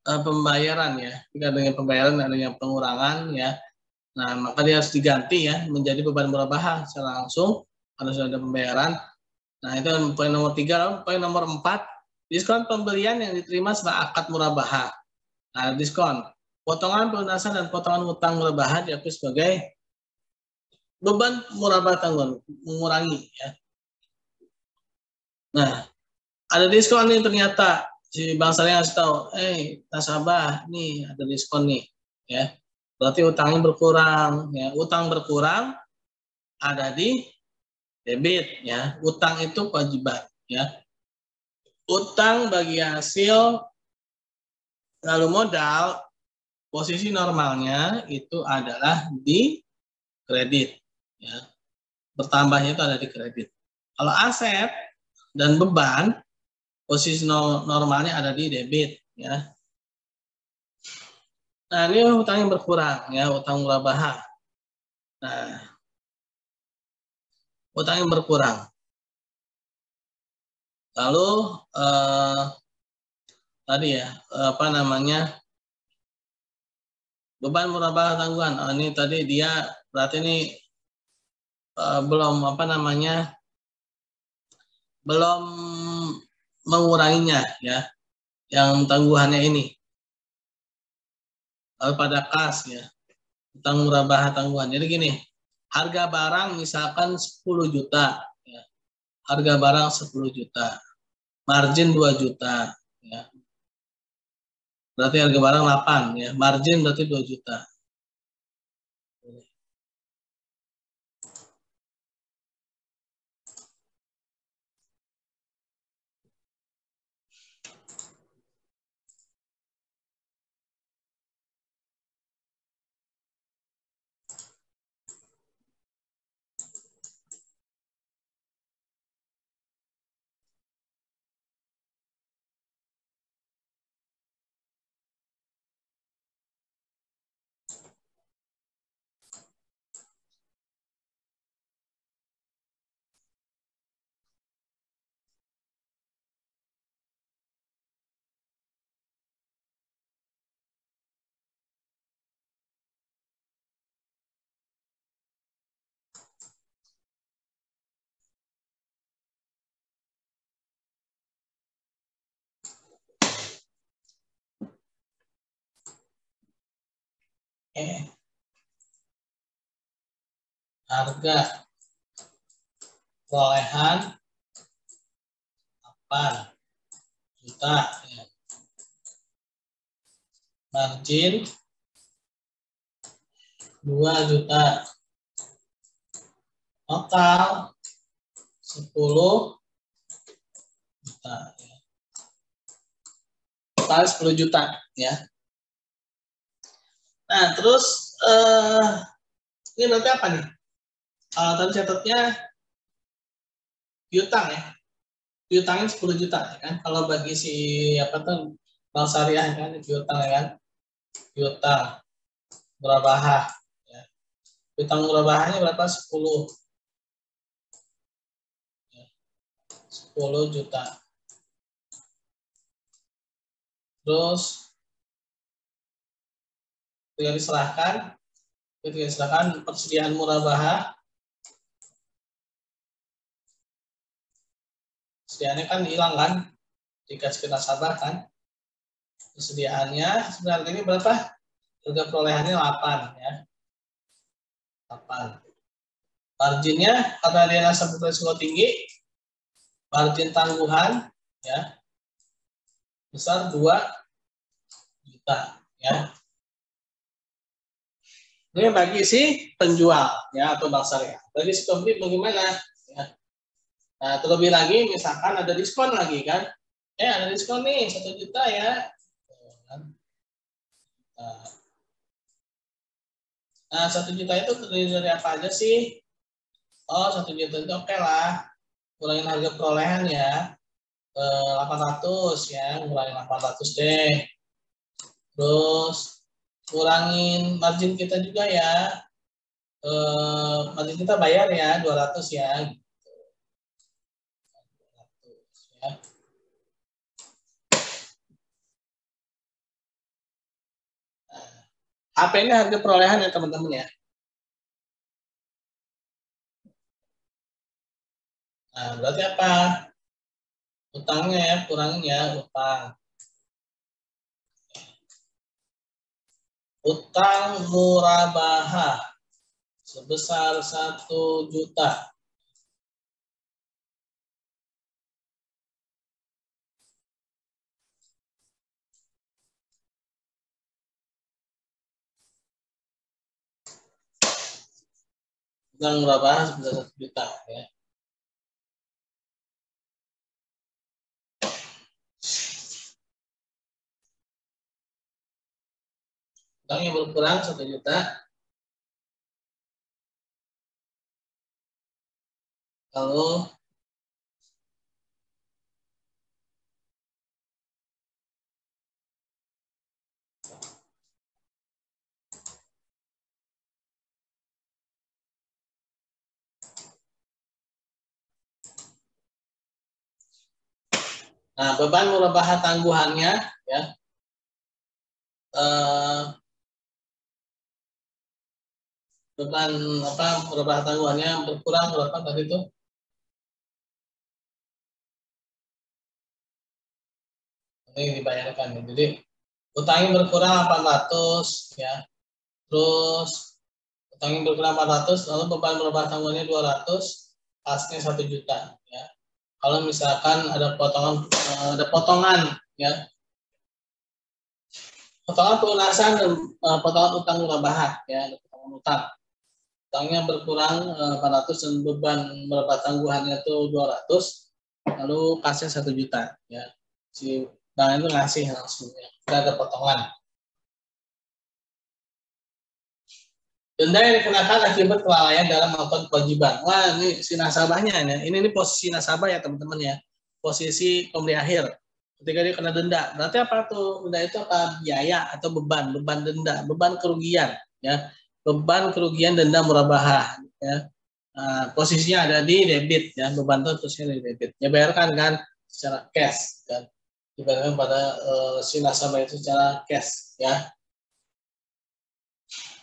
pembayaran ya, jika adanya pembayaran adanya pengurangan ya, nah maka dia harus diganti ya menjadi beban murabahah secara langsung harus ada pembayaran. Nah itu poin nomor 3. Poin nomor 4, diskon pembelian yang diterima setelah akad murabahah. Nah diskon potongan pelunasan dan potongan utang murabahah diakui sebagai beban murabahah tangguhan, mengurangi ya. Nah ada diskon nih ternyata. Si Bang Saleh ngasih tahu, nasabah, nih ada diskon nih, ya. Berarti utangnya berkurang, ya. Utang berkurang ada di debit, ya. Utang itu kewajiban, ya. Utang bagi hasil lalu modal, posisi normalnya itu adalah di kredit, ya. Bertambahnya itu ada di kredit. Kalau aset dan beban, posisi normalnya ada di debit ya. Nah, ini utang yang berkurang ya, utang murabahah. Nah, utang yang berkurang. Lalu tadi ya, beban murabahah tangguhan. Oh, ini tadi dia berarti ini belum belum menguranginya ya, yang tangguhannya ini. Lalu pada kas ya, utang murabahah tangguhan. Jadi gini, harga barang misalkan 10 juta ya. Harga barang 10 juta. Margin 2 juta ya. Berarti harga barang 8 ya. Margin berarti 2 juta. Harga perolehan 8 juta ya. Margin 2 juta. Total 10 juta ya. Total 10 juta ya. Nah, terus ini nanti apa nih? Tadi catatnya piutang ya. Piutangnya 10 juta ya kan. Kalau bagi si Bank Syariah kan piutang ya kan. Piutang murabahah ya. Piutang murabahahnya berapa? 10 ya. 10 juta. Terus ketika diserahkan persediaan murabahah, persediaannya kan hilang kan, dikasih ke nasabah kan, persediaannya sebenarnya ini berapa? Harga perolehannya 8 ya, 8. Marginnya karena dia nasabah berisiko tinggi, margin tangguhan ya besar 2 juta ya. Ini bagi si penjual ya atau bank syariah. Bagi si pembeli bagaimana? Ya. Nah, terlebih lagi misalkan ada diskon lagi kan? Ada diskon nih 1 juta ya. Nah, 1 juta itu terdiri dari apa aja sih? 1 juta itu oke lah. Kurangin harga perolehan ya. 800 ya, ngurangin 800 deh. Terus kurangin margin kita juga ya. Margin kita bayar ya 200 ya. 200 ya. HP ini harga perolehan ya teman-teman ya. Nah, berarti apa? Utangnya ya, kurangin ya utang. Utang murabahah sebesar 1 juta. Utang murabahah sebesar 1 juta ya. Utangnya berkurang 1 juta. Lalu nah, beban murabahah tangguhannya ya. Beban murabahah tangguhannya berkurang berapa tadi itu? Ini dibayarkan ya. Jadi utangnya berkurang 800 ya. Terus utangnya berkurang 400, lalu beban murabahah tangguhannya 200, pasnya 1 juta ya. Kalau misalkan ada potongan ya. Potongan pelunasan dan potongan utang murabahah ya, potongan utang. Utangnya berkurang 400 dan beban murabahah tangguhannya itu 200, lalu kasnya 1 juta ya. Si bank itu ngasih langsung ya. Tidak ada potongan. Denda yang dikenakan akibat kelalaian dalam melakukan kewajiban. Wah, ini si nasabahnya ya. Ini posisi nasabah ya teman-teman ya. Posisi pemberi akhir. Ketika dia kena denda, berarti apa tuh? Denda itu apa? Biaya atau beban denda, beban kerugian ya. Beban kerugian denda murabahah ya. Nah, posisinya ada di debit ya, beban itu posisinya di debit. Ya bayarkan kan secara cash kan. Dibayarkan pada si nasabah itu secara cash ya.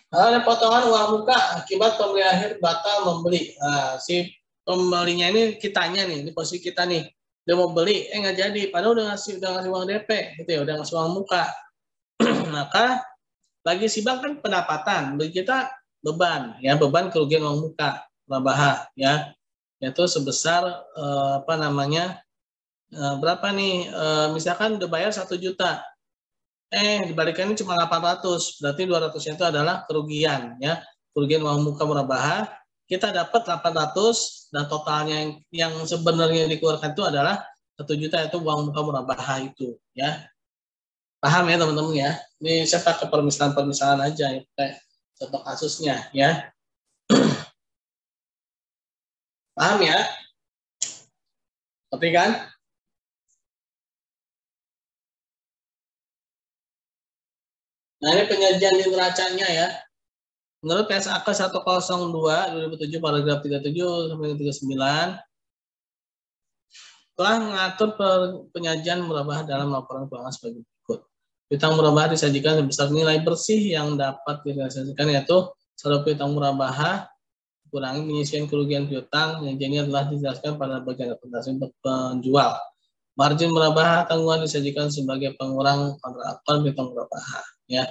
Ada potongan uang muka akibat pembeli akhir batal membeli. Nah, si pembelinya ini kitanya nih, ini posisi kita nih. Dia mau beli, nggak jadi. Padahal udah ngasih uang DP, gitu ya, udah ngasih uang muka. Maka bagi si bank kan pendapatan, bagi kita beban, ya beban kerugian uang muka, murabahah, ya, yaitu sebesar berapa nih? Misalkan udah bayar 1 juta. Dibalikannya cuma 800, berarti 200-nya itu adalah kerugian ya. Kerugian uang muka murabahah, kita dapat 800 dan totalnya yang sebenarnya dikeluarkan itu adalah 1 juta, itu uang muka murabahah itu ya. Paham ya teman-teman ya? Ini saya pakai permisalan aja ya, kayak contoh kasusnya ya. Paham ya? Tapi kan? Nah, ini penyajian di neracanya ya. Menurut PSAK 102 2007 paragraf 37 sampai 39 telah mengatur penyajian murabahah dalam laporan keuangan sebagai berikut. Piutang murabahah disajikan sebesar nilai bersih yang dapat direalisasikan, yaitu saldo piutang murabahah kurangi penyisian kerugian piutang yang jadinya telah dijelaskan pada bagian representasi penjual. Margin murabahah tanggungan disajikan sebagai pengurang kontraktual piutang murabahah ya.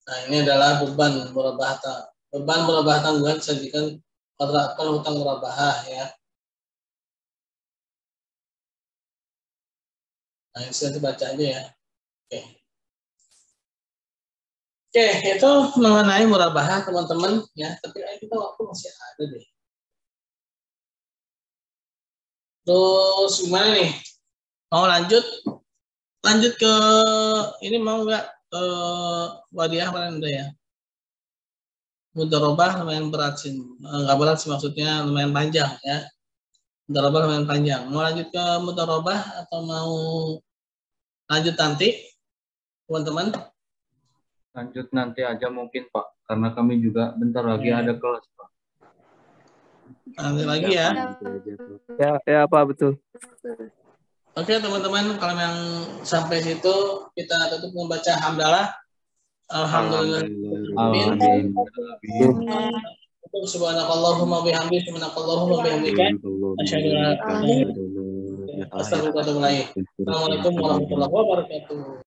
Nah, ini adalah beban murabahah tanggungan disajikan kontraktual hutang murabahah ya. Nah, ini bisa dibaca aja ya. Oke, itu mengenai murabahah teman-teman ya. Tapi kita waktu masih ada deh. Terus gimana nih? Mau lanjut ke ini, mau nggak ke wadiah mana udah ya? mudharabah lumayan berat sih. Enggak berat sih, maksudnya lumayan panjang ya. Mudharabah lumayan panjang. Mau lanjut ke mudharabah atau mau lanjut nanti, teman-teman? Lanjut nanti aja mungkin Pak, karena kami juga bentar lagi ada kelas Pak. Nanti lagi ya. Ya Pak, betul. Oke teman-teman, kalau yang sampai situ kita tutup membaca hamdalah. Alhamdulillah. Subhanakallahumma bihamdika, subhanakallahumma bihamdika, asyhadu an la ilaha illa anta, astaghfiruka wa atubu ilaik. Assalamualaikum warahmatullahi wabarakatuh.